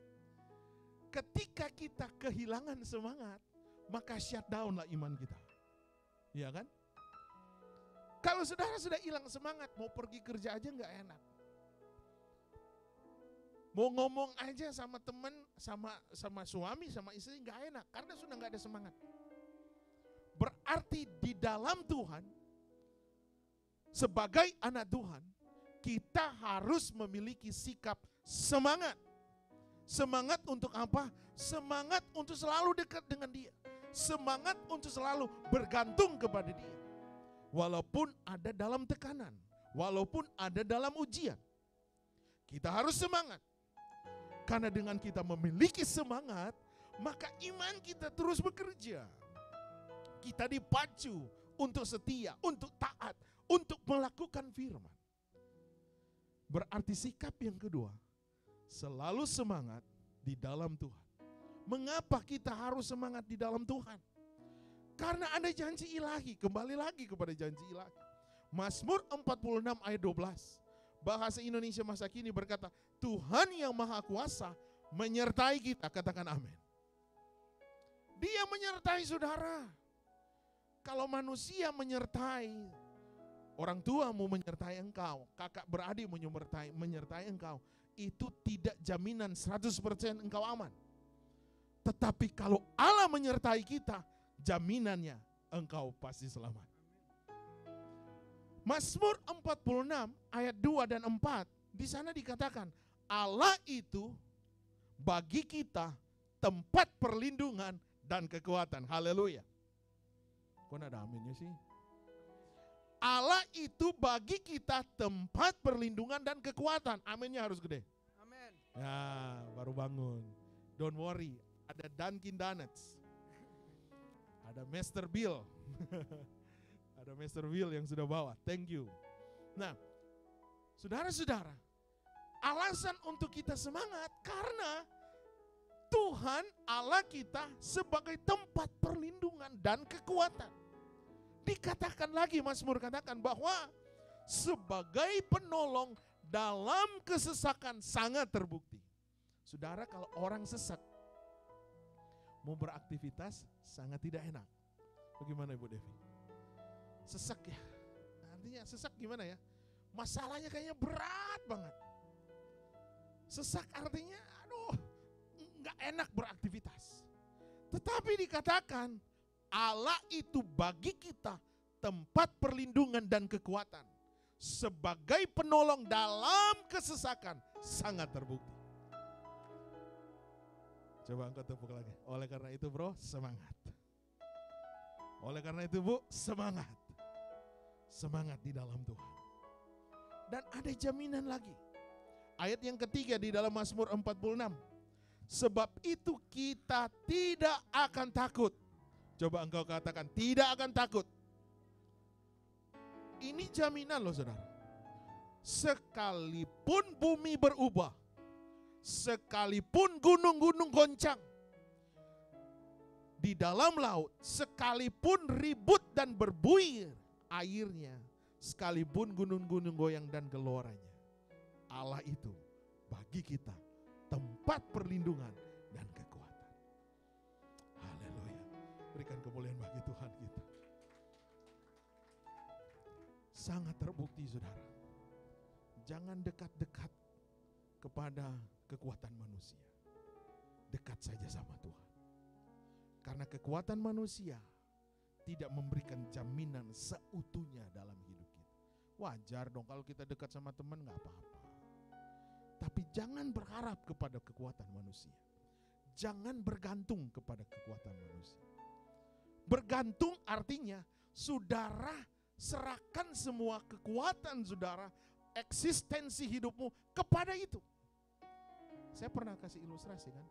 Ketika kita kehilangan semangat, maka shutdown lah iman kita. Iya kan? Kalau saudara sudah hilang semangat, mau pergi kerja aja gak enak. Mau ngomong aja sama teman, sama suami, sama istri gak enak. Karena sudah gak ada semangat. Berarti di dalam Tuhan, sebagai anak Tuhan, kita harus memiliki sikap semangat. Semangat untuk apa? Semangat untuk selalu dekat dengan Dia. Semangat untuk selalu bergantung kepada Dia. Walaupun ada dalam tekanan, walaupun ada dalam ujian, kita harus semangat. Karena dengan kita memiliki semangat, maka iman kita terus bekerja. Kita dipacu untuk setia, untuk taat, untuk melakukan firman. Berarti sikap yang kedua, selalu semangat di dalam Tuhan. Mengapa kita harus semangat di dalam Tuhan? Karena ada janji ilahi, kembali lagi kepada janji ilahi. Mazmur 46 ayat 12, bahasa Indonesia masa kini berkata, Tuhan yang Maha Kuasa menyertai kita, katakan amin. Dia menyertai saudara. Kalau manusia menyertai, orang tuamu menyertai engkau, kakak beradik menyertai engkau, itu tidak jaminan 100% engkau aman. Tetapi kalau Allah menyertai kita, jaminannya engkau pasti selamat. Mazmur 46 ayat 2 dan 4, di sana dikatakan, Allah itu bagi kita tempat perlindungan dan kekuatan. Haleluya. Kok ada aminnya sih? Allah itu bagi kita tempat perlindungan dan kekuatan. Aminnya harus gede. Amin. Ya, baru bangun. Don't worry, ada Dunkin Donuts. Ada Mr. Bill. Ada Mr. Bill yang sudah bawa. Thank you. Nah, saudara-saudara, alasan untuk kita semangat karena Tuhan Allah kita sebagai tempat perlindungan dan kekuatan. Dikatakan lagi, Mazmur katakan bahwa sebagai penolong dalam kesesakan sangat terbukti. Saudara, kalau orang sesak mau beraktivitas sangat tidak enak. Bagaimana Ibu Devi? Sesak ya. Artinya sesak gimana ya? Masalahnya kayaknya berat banget. Sesak artinya aduh, nggak enak beraktivitas. Tetapi dikatakan Allah itu bagi kita tempat perlindungan dan kekuatan. Sebagai penolong dalam kesesakan sangat terbukti. Coba angkat tepuk lagi. Oleh karena itu bro, semangat. Oleh karena itu bu, semangat. Semangat di dalam Tuhan. Dan ada jaminan lagi. Ayat yang ketiga di dalam Mazmur 46. Sebab itu kita tidak akan takut. Coba engkau katakan, tidak akan takut. Ini jaminan loh saudara. Sekalipun bumi berubah, sekalipun gunung-gunung goncang, di dalam laut, sekalipun ribut dan berbuir airnya, sekalipun gunung-gunung goyang dan geloranya, Allah itu bagi kita tempat perlindungan dan kekuatan. Haleluya. Berikan kemuliaan bagi Tuhan kita. Sangat terbukti saudara. Jangan dekat-dekat kepada kekuatan manusia. Dekat saja sama Tuhan. Karena kekuatan manusia tidak memberikan jaminan seutuhnya dalam hidup kita. Wajar dong kalau kita dekat sama teman gak apa-apa. Tapi jangan berharap kepada kekuatan manusia. Jangan bergantung kepada kekuatan manusia. Bergantung artinya saudara serahkan semua kekuatan saudara, eksistensi hidupmu kepada itu. Saya pernah kasih ilustrasi kan.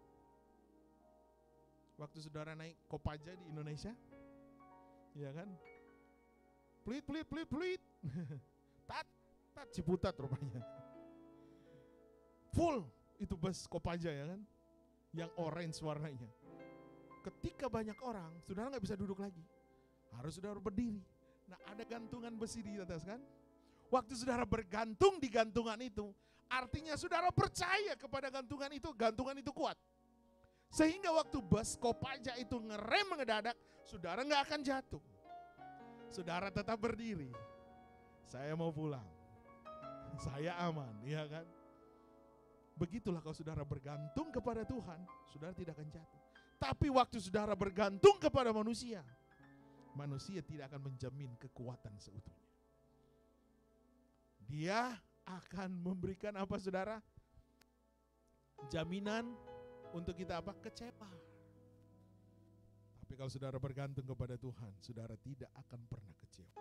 Waktu saudara naik Kopaja di Indonesia, ya kan? Pelit. Tat Ciputat rupanya. Full itu bus Kopaja ya kan? Yang orange warnanya. Ketika banyak orang, saudara nggak bisa duduk lagi. Harus saudara berdiri. Nah ada gantungan besi di atas kan. Waktu saudara bergantung di gantungan itu, artinya saudara percaya kepada gantungan itu kuat. Sehingga waktu bus Kopaja itu ngerem mendadak, saudara nggak akan jatuh. Saudara tetap berdiri. Saya mau pulang. Saya aman, ya kan? Begitulah kalau saudara bergantung kepada Tuhan, saudara tidak akan jatuh. Tapi waktu saudara bergantung kepada manusia, manusia tidak akan menjamin kekuatan seutuhnya. Dia akan memberikan apa saudara? jaminan untuk kita apa? Kecewa. Tapi kalau saudara bergantung kepada Tuhan, saudara tidak akan pernah kecewa.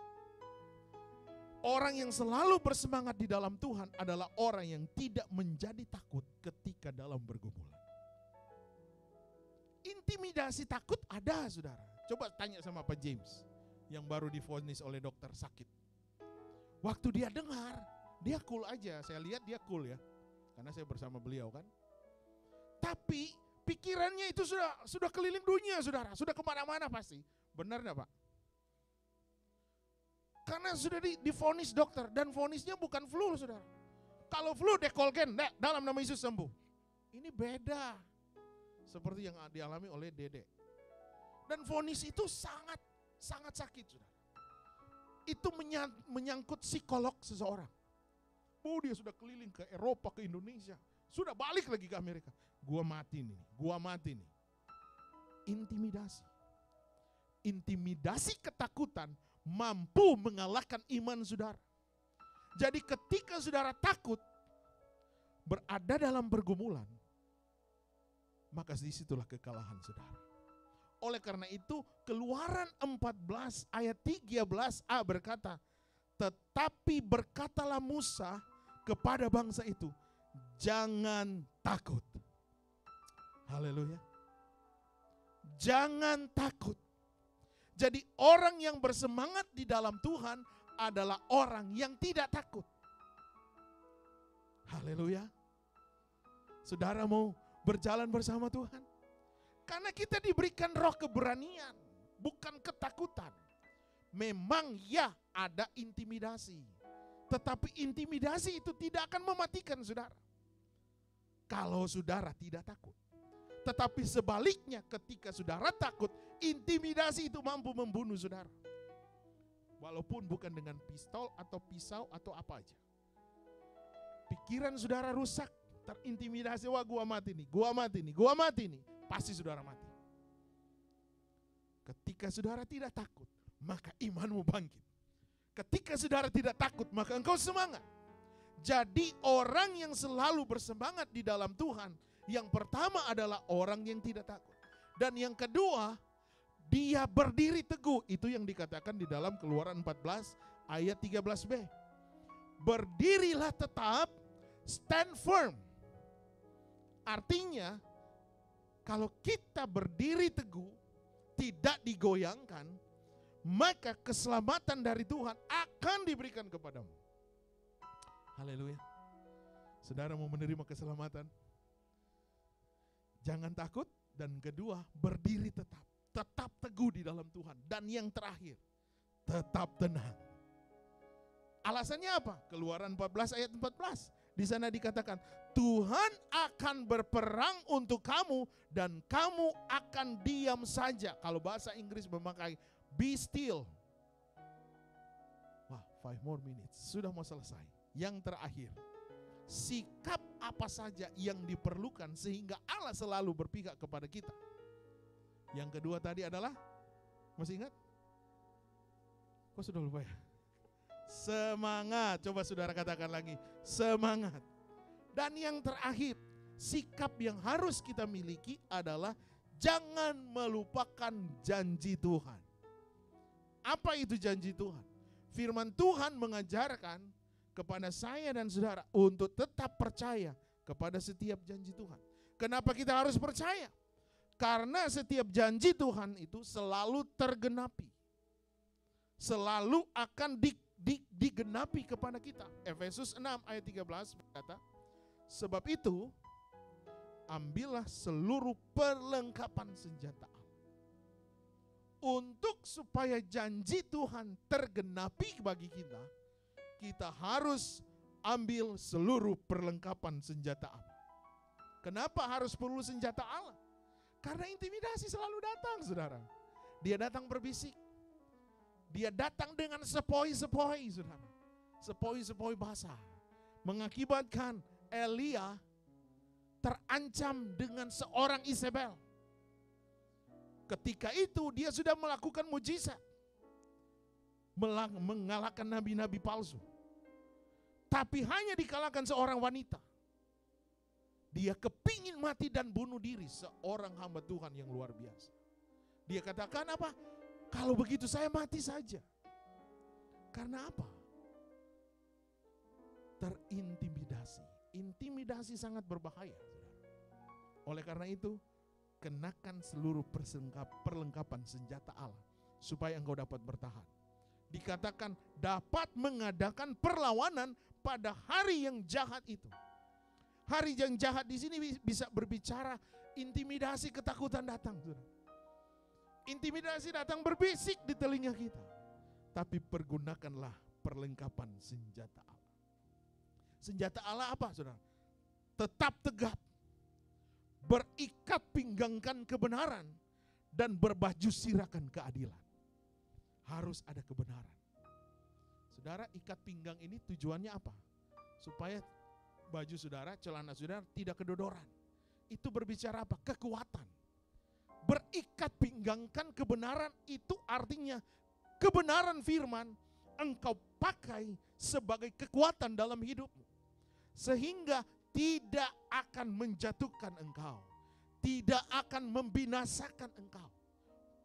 Orang yang selalu bersemangat di dalam Tuhan adalah orang yang tidak menjadi takut ketika dalam bergumulan. Intimidasi takut ada, saudara. Coba tanya sama Pak James yang baru divonis oleh dokter sakit. Waktu dia dengar, dia cool aja. Saya lihat dia cool ya, karena saya bersama beliau kan. Tapi pikirannya itu sudah keliling dunia, saudara. Sudah kemana-mana pasti. Benar enggak, Pak? Karena sudah divonis dokter. Dan vonisnya bukan flu, saudara. Kalau flu dekolgen, dalam nama Yesus sembuh. Ini beda. Seperti yang dialami oleh Dede. Dan vonis itu sangat sakit, saudara. Itu menyangkut psikolog seseorang. Oh, dia sudah keliling ke Eropa, ke Indonesia. Sudah balik lagi ke Amerika. Gua mati nih. Intimidasi. Intimidasi ketakutan mampu mengalahkan iman saudara. Jadi ketika saudara takut berada dalam pergumulan, maka disitulah kekalahan saudara. Oleh karena itu Keluaran 14 ayat 13a berkata, tetapi berkatalah Musa kepada bangsa itu, jangan takut. Haleluya. Jangan takut. Jadi orang yang bersemangat di dalam Tuhan adalah orang yang tidak takut. Haleluya. Saudara mau berjalan bersama Tuhan? Karena kita diberikan roh keberanian, bukan ketakutan. Memang ya ada intimidasi. Tetapi intimidasi itu tidak akan mematikan saudara. Kalau saudara tidak takut. Tetapi sebaliknya ketika saudara takut, intimidasi itu mampu membunuh saudara. Walaupun bukan dengan pistol atau pisau atau apa aja. Pikiran saudara rusak, terintimidasi, wah gua mati nih. Pasti saudara mati. Ketika saudara tidak takut, maka imanmu bangkit. Ketika saudara tidak takut, maka engkau semangat. Jadi orang yang selalu bersemangat di dalam Tuhan, yang pertama adalah orang yang tidak takut. Dan yang kedua, dia berdiri teguh. Itu yang dikatakan di dalam Keluaran 14 ayat 13b. Berdirilah tetap, stand firm. Artinya, kalau kita berdiri teguh, tidak digoyangkan, maka keselamatan dari Tuhan akan diberikan kepadamu. Haleluya. Saudara mau menerima keselamatan? Jangan takut. Dan kedua, berdiri tetap. Tetap teguh di dalam Tuhan. Dan yang terakhir, tetap tenang. Alasannya apa? Keluaran 14 ayat 14. Di sana dikatakan, Tuhan akan berperang untuk kamu dan kamu akan diam saja. Kalau bahasa Inggris memakai be still. Wah, 5 more minutes. Sudah mau selesai. Yang terakhir, sikap apa saja yang diperlukan sehingga Allah selalu berpihak kepada kita. Yang kedua tadi adalah, masih ingat? Kok sudah lupa ya? Semangat. Coba saudara katakan lagi, semangat. Dan yang terakhir, sikap yang harus kita miliki adalah jangan melupakan janji Tuhan. Apa itu janji Tuhan? Firman Tuhan mengajarkan kepada saya dan saudara untuk tetap percaya kepada setiap janji Tuhan. Kenapa kita harus percaya? Karena setiap janji Tuhan itu selalu tergenapi. Selalu akan digenapi kepada kita. Efesus 6 ayat 13 berkata, sebab itu ambillah seluruh perlengkapan senjata Allah. Untuk supaya janji Tuhan tergenapi bagi kita, kita harus ambil seluruh perlengkapan senjata Allah. Kenapa harus perlu senjata Allah? Karena intimidasi selalu datang, saudara. Dia datang berbisik. Dia datang dengan sepoi-sepoi, saudara. Sepoi-sepoi basah. Mengakibatkan Elia terancam dengan seorang Isabel. Ketika itu dia sudah melakukan mujizat. Mengalahkan nabi-nabi palsu. Tapi hanya dikalahkan seorang wanita. Dia kepingin mati dan bunuh diri, seorang hamba Tuhan yang luar biasa. Dia katakan apa? Kalau begitu saya mati saja. Karena apa? Terintimidasi. Intimidasi sangat berbahaya, saudara. Oleh karena itu, kenakan seluruh perlengkapan senjata Allah supaya engkau dapat bertahan. Dikatakan dapat mengadakan perlawanan pada hari yang jahat itu. Hari yang jahat di sini bisa berbicara intimidasi, ketakutan datang, saudara. Intimidasi datang berbisik di telinga kita. Tapi pergunakanlah perlengkapan senjata Allah. Senjata Allah apa, saudara? Tetap tegap, berikat pinggangkan kebenaran, dan berbaju sirakan keadilan. Harus ada kebenaran. Saudara, ikat pinggang ini tujuannya apa? Supaya baju saudara, celana saudara tidak kedodoran. Itu berbicara apa? Kekuatan. Berikat pinggangkan kebenaran itu artinya kebenaran firman engkau pakai sebagai kekuatan dalam hidupmu. Sehingga tidak akan menjatuhkan engkau. Tidak akan membinasakan engkau.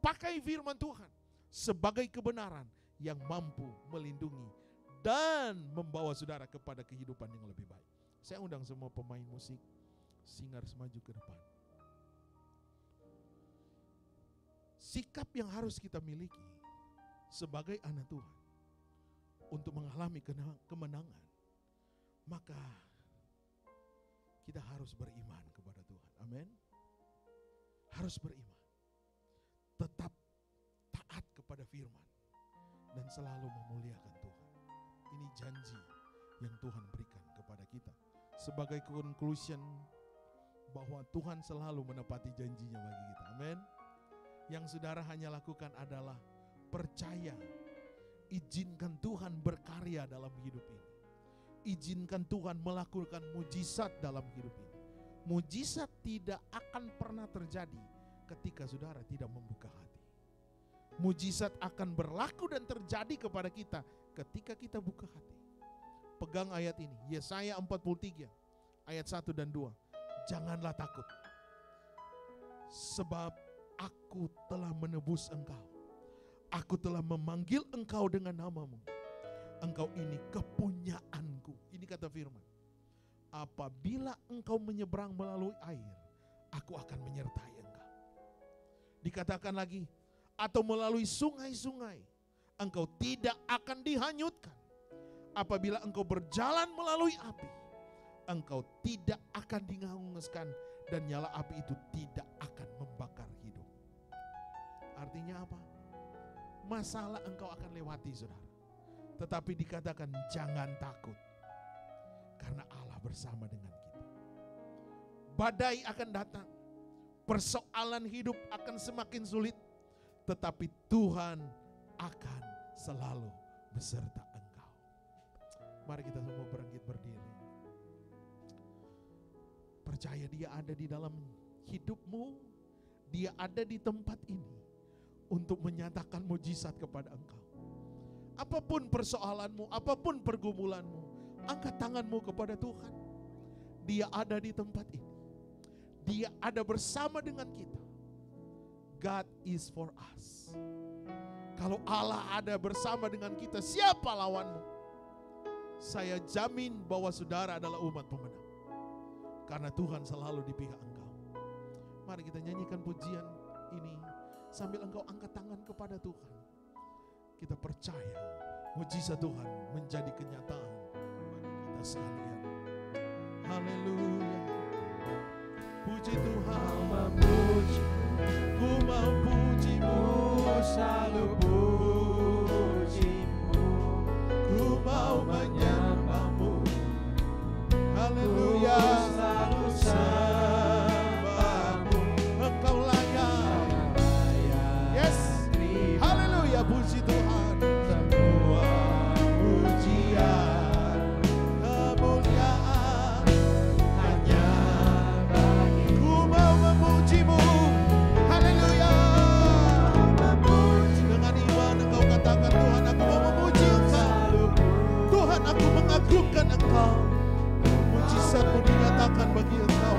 Pakai firman Tuhan sebagai kebenaran yang mampu melindungi dan membawa saudara kepada kehidupan yang lebih baik. Saya undang semua pemain musik, singers maju ke depan. Sikap yang harus kita miliki sebagai anak Tuhan untuk mengalami kemenangan, maka kita harus beriman kepada Tuhan. Amin. Harus beriman. Tetap taat kepada firman dan selalu memuliakan Tuhan. Ini janji yang Tuhan berikan kepada kita. Sebagai conclusion bahwa Tuhan selalu menepati janjinya bagi kita. Amin. Yang saudara hanya lakukan adalah percaya. Izinkan Tuhan berkarya dalam hidup ini. Izinkan Tuhan melakukan mujizat dalam hidup ini. Mujizat tidak akan pernah terjadi ketika saudara tidak membuka hati. Mujizat akan berlaku dan terjadi kepada kita ketika kita buka hati. Pegang ayat ini, Yesaya 43 ayat 1 dan 2. Janganlah takut, sebab aku telah menebus engkau. Aku telah memanggil engkau dengan namamu. Engkau ini kepunyaanku. Ini kata firman. Apabila engkau menyeberang melalui air, aku akan menyertai engkau. Dikatakan lagi, atau melalui sungai-sungai, engkau tidak akan dihanyutkan. Apabila engkau berjalan melalui api, engkau tidak akan dihanguskan, dan nyala api itu tidak akan membakar hidup. Artinya apa? Masalah engkau akan lewati, saudara. Tetapi dikatakan jangan takut, karena Allah bersama dengan kita. Badai akan datang, persoalan hidup akan semakin sulit, tetapi Tuhan akan selalu beserta engkau. Mari kita semua bangkit berdiri. Percaya Dia ada di dalam hidupmu. Dia ada di tempat ini untuk menyatakan mujizat kepada engkau. Apapun persoalanmu, apapun pergumulanmu, angkat tanganmu kepada Tuhan. Dia ada di tempat ini. Dia ada bersama dengan kita. God is for us. Kalau Allah ada bersama dengan kita, siapa lawanmu? Saya jamin bahwa saudara adalah umat pemenang. Karena Tuhan selalu di pihak engkau. Mari kita nyanyikan pujian ini sambil engkau angkat tangan kepada Tuhan. Kita percaya mujizat Tuhan menjadi kenyataan bagi kita sekalian. Haleluya. Puji Tuhan, ku mau pujimu, selalu pujimu. Ku mau menyembahmu. Haleluya. Selalu sembahmu. Engkau layak. Yes. Haleluya. Puji Tuhan. Semua pujian, kemuliaan hanya bagimu. Ku mau memujimu. Haleluya. Dengan iman engkau katakan, Tuhan aku mau memuji engkau. Tuhan aku mengagungkan engkau. Mujizatmu dinyatakan bagi engkau.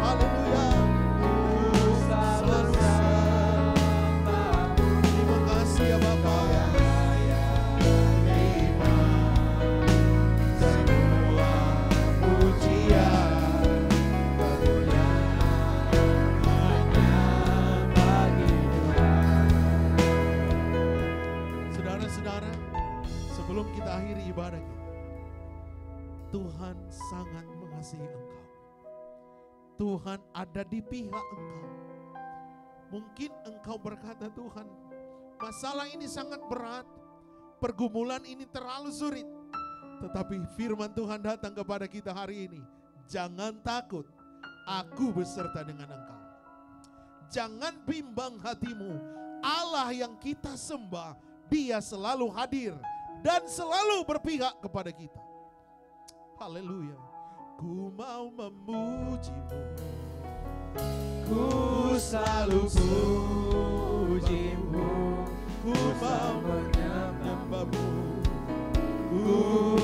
mengakhiri ibadah kita. Tuhan sangat mengasihi engkau. Tuhan ada di pihak engkau. Mungkin engkau berkata, Tuhan, masalah ini sangat berat, pergumulan ini terlalu sulit. Tetapi firman Tuhan datang kepada kita hari ini. Jangan takut, aku beserta dengan engkau. Jangan bimbang hatimu. Allah yang kita sembah, Dia selalu hadir dan selalu berpihak kepada kita. Haleluya. Ku mau memujimu, ku selalu pujimu, ku mau menyembahmu, ku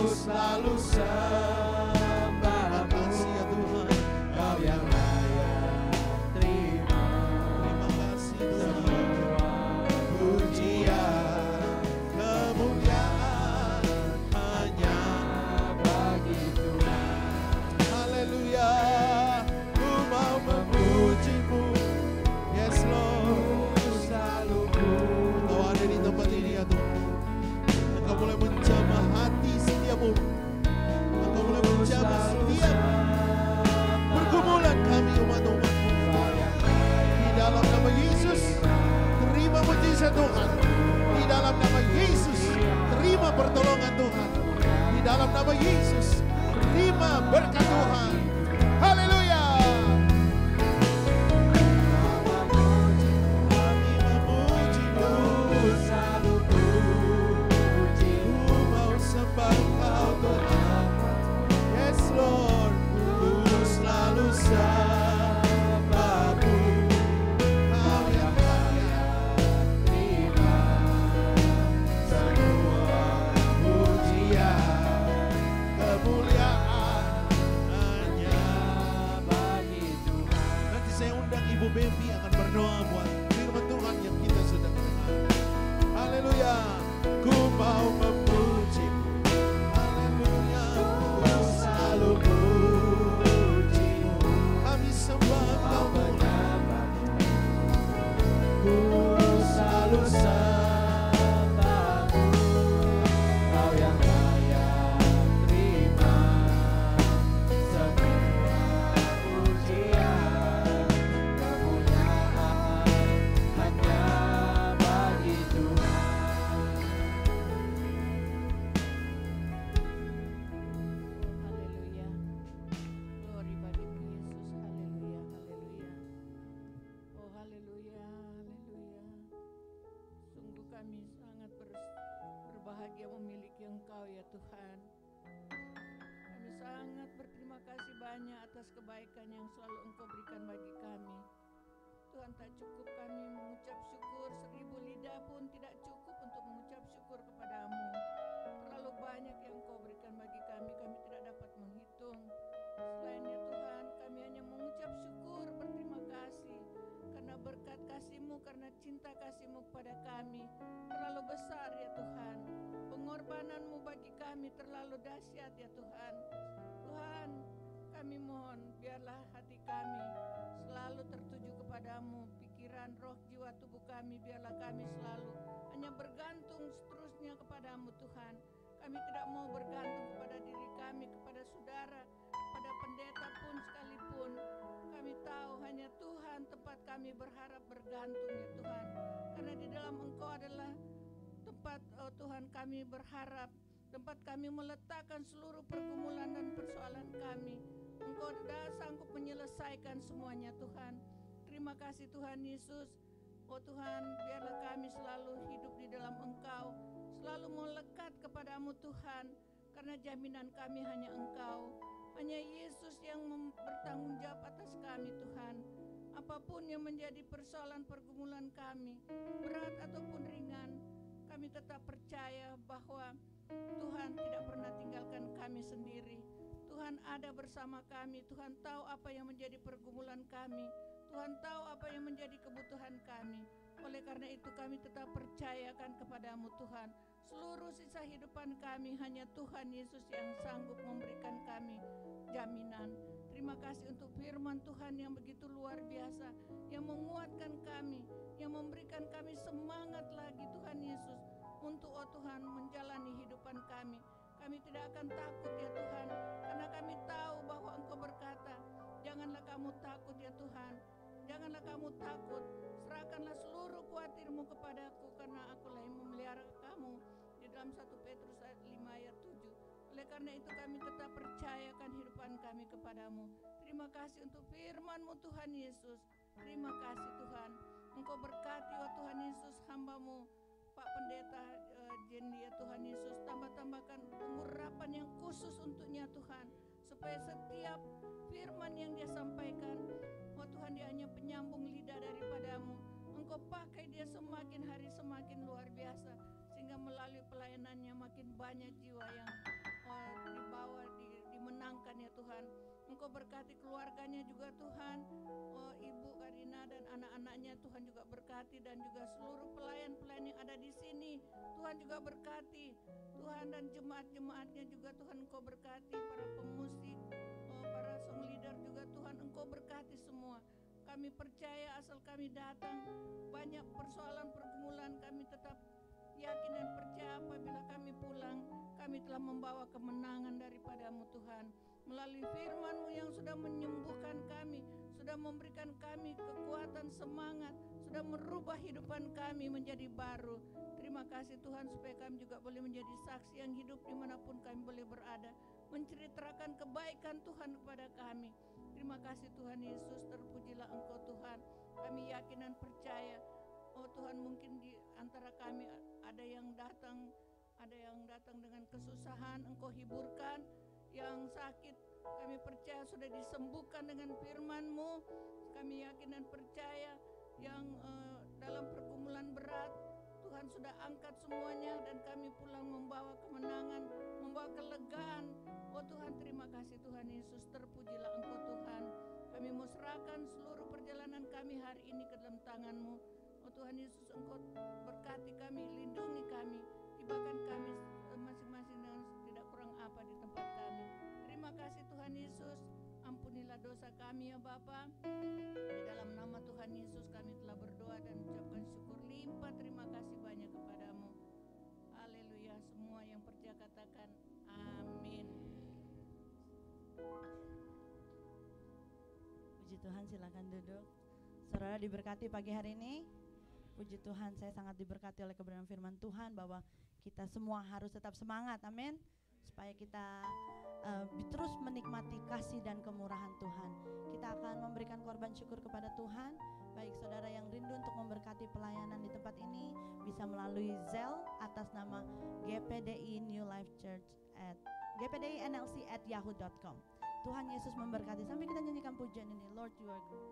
selalu sembahmu. Makasih ya Tuhan, Kau yang layak terima. terima kasih Tuhan. Pujian, kemuliaan hanya Bagi Tuhan, haleluya. Ku mau memujimu, yes Lord. ku selalu Engkau ada di tempat ini ya Tuhan. Engkau mulai menjamah hati setiapmu. Engkau mulai menjamah setiap pergumulan kami umat-umat. Di dalam nama Yesus, terima mujizat Tuhan. Di dalam nama Yesus, terima pertolongan Tuhan. Di dalam nama Yesus, terima berkat Tuhan. Haleluya. Kami memujimu, selalu pujimu. ku mau sembah Engkau Tuhan. Yes Lord, ku selalu sembahmu. Kau yang layak Terima semua pujian, kemuliaan hanya bagi Tuhan. nanti saya undang Ibu Bebi akan berdoa buat firman Tuhan yang kita sudah dengar. Haleluya. Ku mau memujimu. Haleluya. Ku selalu pujimu. Kami sembah Engkau Tuhan. Ku selalu Sembahmu, Kau yang layak terima semua pujian, kemuliaan hanya bagi Tuhan. Haleluya. Glory bagi Yesus. Haleluya. Haleluya. Oh haleluya. Haleluya. Sungguh kami sangat berbahagia memiliki Engkau ya Tuhan. Kami sangat berterima kasih banyak atas kebaikan yang selalu Engkau berikan bagi kami. Tuhan, tak cukup kami mengucap syukur, 1000 lidah pun tidak cukup untuk mengucap syukur kepadamu. Terlalu banyak yang Engkau berikan bagi kami, kami tidak dapat menghitung. Selainnya Tuhan, kami hanya mengucap syukur, berterima kasih. Karena berkat kasih-Mu, karena cinta kasih-Mu kepada kami terlalu besar ya Tuhan. Pengorbanan-Mu bagi kami terlalu dahsyat ya Tuhan. Tuhan, kami mohon biarlah hati kami selalu tertuju kepadamu. Pikiran, roh, jiwa, tubuh kami biarlah kami selalu hanya bergantung seterusnya kepadamu Tuhan. Kami tidak mau bergantung kepada diri kami, kepada saudara, kepada pendeta pun sekalipun. Kami tahu hanya Tuhan tempat kami berharap bergantung ya Tuhan. Karena di dalam Engkau adalah tempat Tuhan kami berharap, tempat kami meletakkan seluruh pergumulan dan persoalan kami. Engkau sudah sanggup menyelesaikan semuanya Tuhan. Terima kasih Tuhan Yesus. Oh Tuhan, biarlah kami selalu hidup di dalam Engkau, selalu melekat kepadamu Tuhan. Karena jaminan kami hanya Engkau, hanya Yesus yang bertanggung jawab atas kami Tuhan. Apapun yang menjadi persoalan pergumulan kami, berat ataupun ringan, kami tetap percaya bahwa Tuhan tidak pernah tinggalkan kami sendiri. Tuhan ada bersama kami. Tuhan tahu apa yang menjadi pergumulan kami. Tuhan tahu apa yang menjadi kebutuhan kami. Oleh karena itu kami tetap percayakan kepadamu Tuhan. Seluruh sisa hidupan kami hanya Tuhan Yesus yang sanggup memberikan kami jaminan. Terima kasih untuk firman Tuhan yang begitu luar biasa, yang menguatkan kami, yang memberikan kami semangat lagi Tuhan Yesus untuk oh Tuhan menjalani hidupan kami. Kami tidak akan takut ya Tuhan, karena kami tahu bahwa Engkau berkata, janganlah kamu takut ya Tuhan, janganlah kamu takut, serahkanlah seluruh khawatirmu kepadaku, karena akulah yang memelihara kamu, di dalam 1 Petrus 5 ayat 7. Oleh karena itu kami tetap percayakan kehidupan kami kepadamu. Terima kasih untuk firman-Mu Tuhan Yesus. Terima kasih Tuhan, Engkau berkati ya Tuhan Yesus hamba-Mu Pak Pendeta Jendi ya Tuhan Yesus, tambahkan pengurapan yang khusus untuknya Tuhan, supaya setiap firman yang dia sampaikan, oh Tuhan, dia hanya penyambung lidah daripada-Mu. Engkau pakai dia semakin hari semakin luar biasa, sehingga melalui pelayanannya makin banyak jiwa yang dibawa, dimenangkan ya Tuhan. Engkau berkati keluarganya juga Tuhan, oh Ibu Karina dan anak-anaknya Tuhan juga berkati, dan juga seluruh pelayan-pelayan yang ada di sini Tuhan juga berkati Tuhan, dan jemaat-jemaatnya juga Tuhan Engkau berkati, para pemusik, para song leader juga Tuhan Engkau berkati semua. Kami percaya asal kami datang banyak persoalan pergumulan, kami tetap yakin dan percaya apabila kami pulang kami telah membawa kemenangan daripada-Mu Tuhan, melalui firman-Mu yang sudah menyembuhkan kami, sudah memberikan kami kekuatan, semangat, sudah merubah hidupan kami menjadi baru. Terima kasih Tuhan, supaya kami juga boleh menjadi saksi yang hidup dimanapun kami boleh berada, menceritakan kebaikan Tuhan kepada kami. Terima kasih Tuhan Yesus, terpujilah Engkau Tuhan. Kami yakin dan percaya, oh Tuhan, mungkin di antara kami ada yang datang dengan kesusahan, Engkau hiburkan. Yang sakit kami percaya sudah disembuhkan dengan firman-Mu. Kami yakin dan percaya yang dalam pergumulan berat Tuhan sudah angkat semuanya, dan kami pulang membawa kemenangan, membawa kelegaan. Oh Tuhan, terima kasih Tuhan Yesus, terpujilah Engkau Tuhan. Kami mau serahkan seluruh perjalanan kami hari ini ke dalam tangan-Mu. Oh Tuhan Yesus, Engkau berkati kami, lindungi kami, tibakan kami masing-masing dengan tidak kurang apa di tempat kami. Terima kasih Tuhan Yesus, ampunilah dosa kami ya Bapa. Di dalam nama Tuhan Yesus kami telah berdoa dan ucapkan syukur limpah terima kasih banyak kepadamu. Haleluya, semua yang percaya katakan amin. Puji Tuhan, silakan duduk. Saudara diberkati pagi hari ini. Puji Tuhan, saya sangat diberkati oleh kebenaran firman Tuhan bahwa kita semua harus tetap semangat, amin. Supaya kita terus menikmati kasih dan kemurahan Tuhan. Kita akan memberikan korban syukur kepada Tuhan. Baik saudara yang rindu untuk memberkati pelayanan di tempat ini, bisa melalui Zelle atas nama GPDI New Life Church gpdinlc@yahoo.com. Tuhan Yesus memberkati. Sampai kita nyanyikan pujian ini, Lord you are good.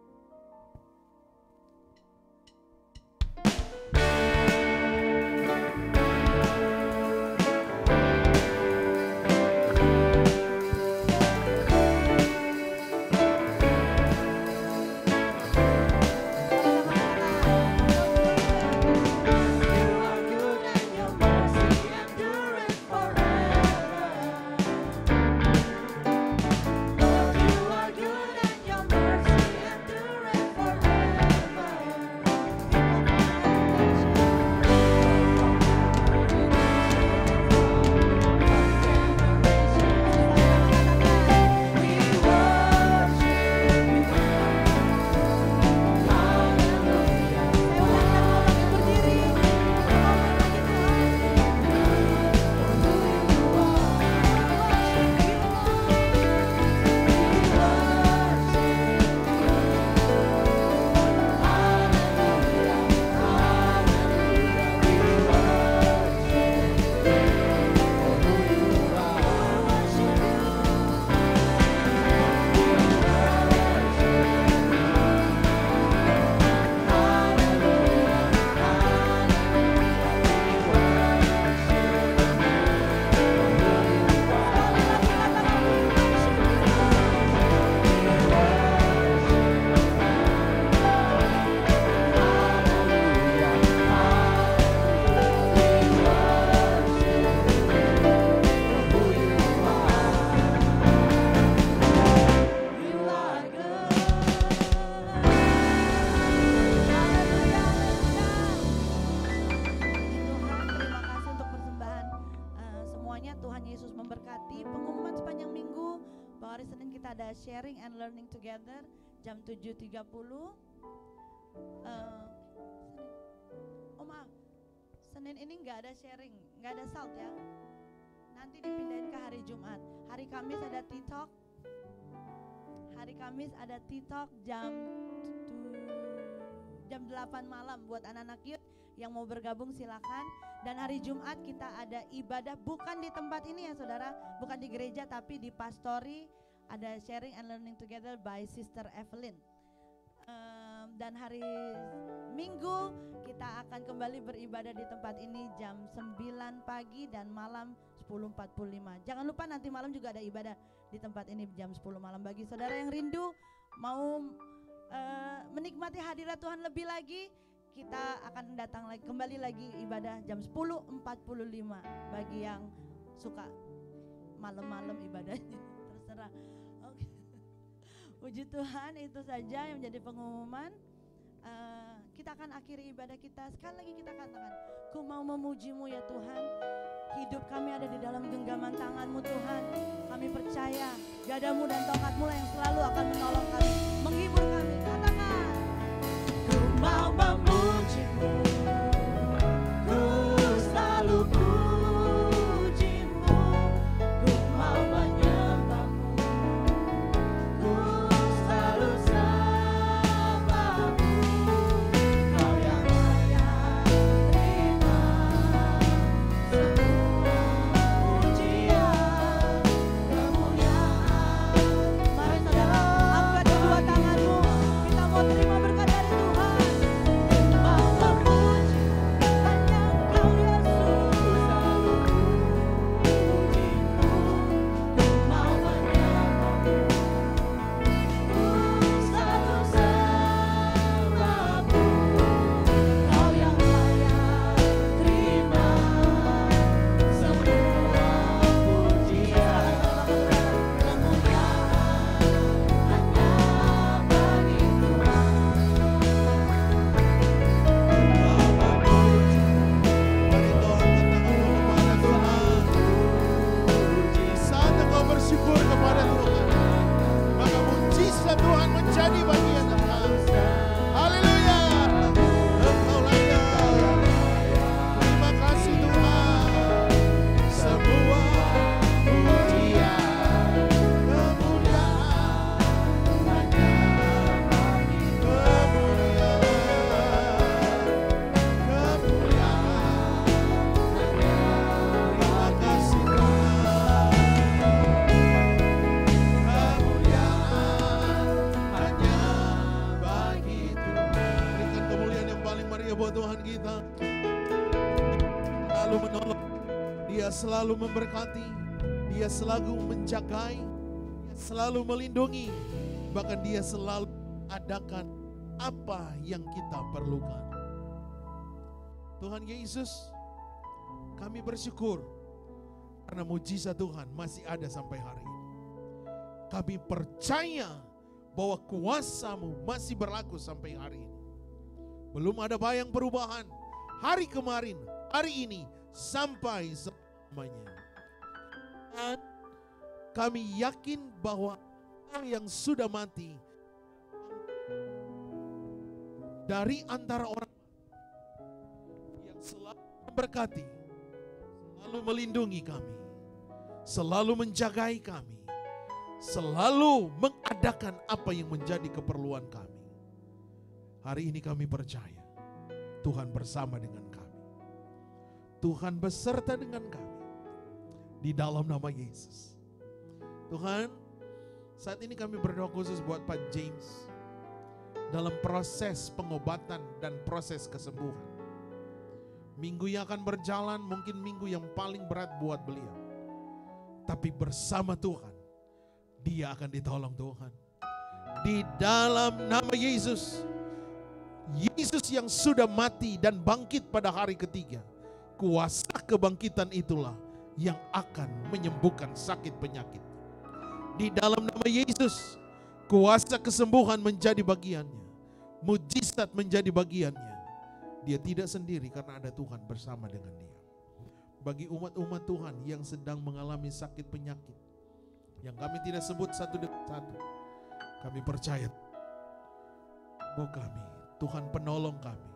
Your mercy endureth forever. memberkati. Pengumuman sepanjang minggu bahwa hari Senin kita ada sharing and learning together jam 7.30. Maaf, Senin ini nggak ada sharing, nggak ada salt ya. Nanti dipindahin ke hari Jumat. Hari Kamis ada tea talk. Hari Kamis ada tea talk jam 8 malam buat anak-anak youth yang mau bergabung silakan. Dan hari Jumat kita ada ibadah bukan di tempat ini ya saudara, bukan di gereja tapi di Pastori, ada sharing and learning together by Sister Evelyn. Dan hari Minggu kita akan kembali beribadah di tempat ini jam 9 pagi dan malam 10.45. Jangan lupa nanti malam juga ada ibadah di tempat ini jam 10 malam. Bagi saudara yang rindu mau menikmati hadirat Tuhan lebih lagi, kita akan datang lagi, kembali lagi ibadah jam 10.45 bagi yang suka malam-malam ibadahnya. Terserah. Oke. Puji Tuhan, itu saja yang menjadi pengumuman. Kita akan akhiri ibadah kita. Sekali lagi kita katakan, ku mau memuji-Mu ya Tuhan. Hidup kami ada di dalam genggaman tangan-Mu Tuhan. Kami percaya gadamu dan tongkat-Mu lah yang selalu akan menolong kami, menghibur kami. Katakan, ku mau memuji-Mu, ku selalu puji-Mu, ku mau menyembah-Mu, ku selalu sembah-Mu. Kau yang layak terima semua pujian, kemuliaan. Mari saudara, angkat kedua tanganmu, kita mau terima berkat dari Tuhan. Mau memuji hanya Engkau Yesus, selalu puji-Mu, mau menyembah-Mu, selalu sembah-Mu. Kau yang layak terima semua pujian, kemuliaan hanya bagi Tuhan. Mari kau angkat tanganmu kepada Tuhan. Di saat engkau bersyukur kepada Tuhan, maka mujizat Tuhan menjadi bagian engkau. Haleluya. Engkau layak. Terima kasih Tuhan. Semua pujian, kemuliaan hanya bagi kemuliaan. Terima kasih Tuhan. Kemuliaan hanya bagi Tuhan. Berikan kemuliaan yang paling meriah buat Tuhan kita. Selalu menolong, Dia selalu memberkati, Dia selalu menjagai, Dia selalu melindungi, bahkan Dia selalu adakan apa yang kita perlukan. Tuhan Yesus, kami bersyukur karena mujizat Tuhan masih ada sampai hari ini. Kami percaya bahwa kuasa-Mu masih berlaku sampai hari ini. Belum ada bayang perubahan hari kemarin, hari ini, sampai selamanya. Dan kami yakin bahwa orang yang sudah mati dari antara orang yang selalu memberkati, selalu melindungi kami, selalu menjagai kami, selalu mengadakan apa yang menjadi keperluan kami. Hari ini kami percaya Tuhan bersama dengan kami. Tuhan beserta dengan kami di dalam nama Yesus. Tuhan, saat ini kami berdoa khusus buat Pak James dalam proses pengobatan dan proses kesembuhan. Minggu yang akan berjalan mungkin minggu yang paling berat buat beliau. Tapi bersama Tuhan, dia akan ditolong Tuhan. Di dalam nama Yesus, Yesus yang sudah mati dan bangkit pada hari ketiga, kuasa kebangkitan itulah yang akan menyembuhkan sakit penyakit. Di dalam nama Yesus, kuasa kesembuhan menjadi bagiannya, mujizat menjadi bagiannya. Dia tidak sendiri karena ada Tuhan bersama dengan dia. bagi umat-umat Tuhan yang sedang mengalami sakit penyakit, yang kami tidak sebut satu demi satu. Kami percaya bahwa kami, Tuhan penolong kami,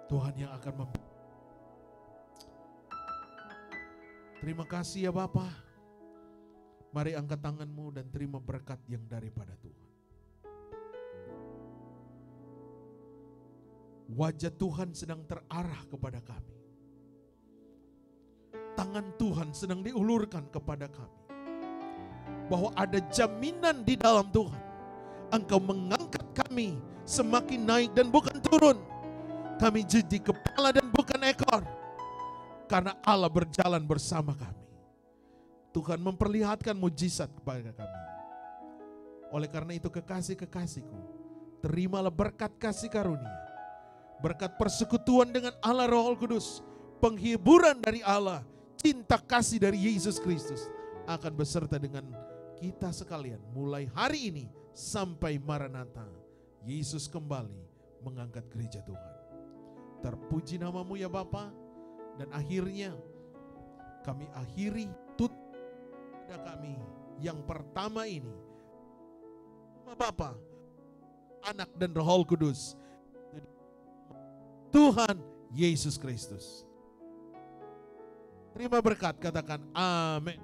Tuhan yang akan Terima kasih ya Bapa. Mari angkat tanganmu dan terima berkat yang daripada Tuhan. Wajah Tuhan sedang terarah kepada kami. Tangan Tuhan sedang diulurkan kepada kami. Bahwa ada jaminan di dalam Tuhan. Engkau mengangkat kami semakin naik dan bukan turun. Kami jadi kepala dan bukan ekor. Karena Allah berjalan bersama kami. Tuhan memperlihatkan mujizat kepada kami. Oleh karena itu kekasih-kekasihku, terimalah berkat kasih karunia. Berkat persekutuan dengan Allah Roh Kudus. Penghiburan dari Allah. Cinta kasih dari Yesus Kristus. Akan beserta dengan kita sekalian. Mulai hari ini sampai Maranatha. Yesus kembali mengangkat gereja Tuhan. Terpuji namamu ya Bapa. Dan akhirnya kami akhiri kami yang pertama ini. Bapa, Anak dan Roh Kudus. Tuhan Yesus Kristus. Terima berkat, katakan amin.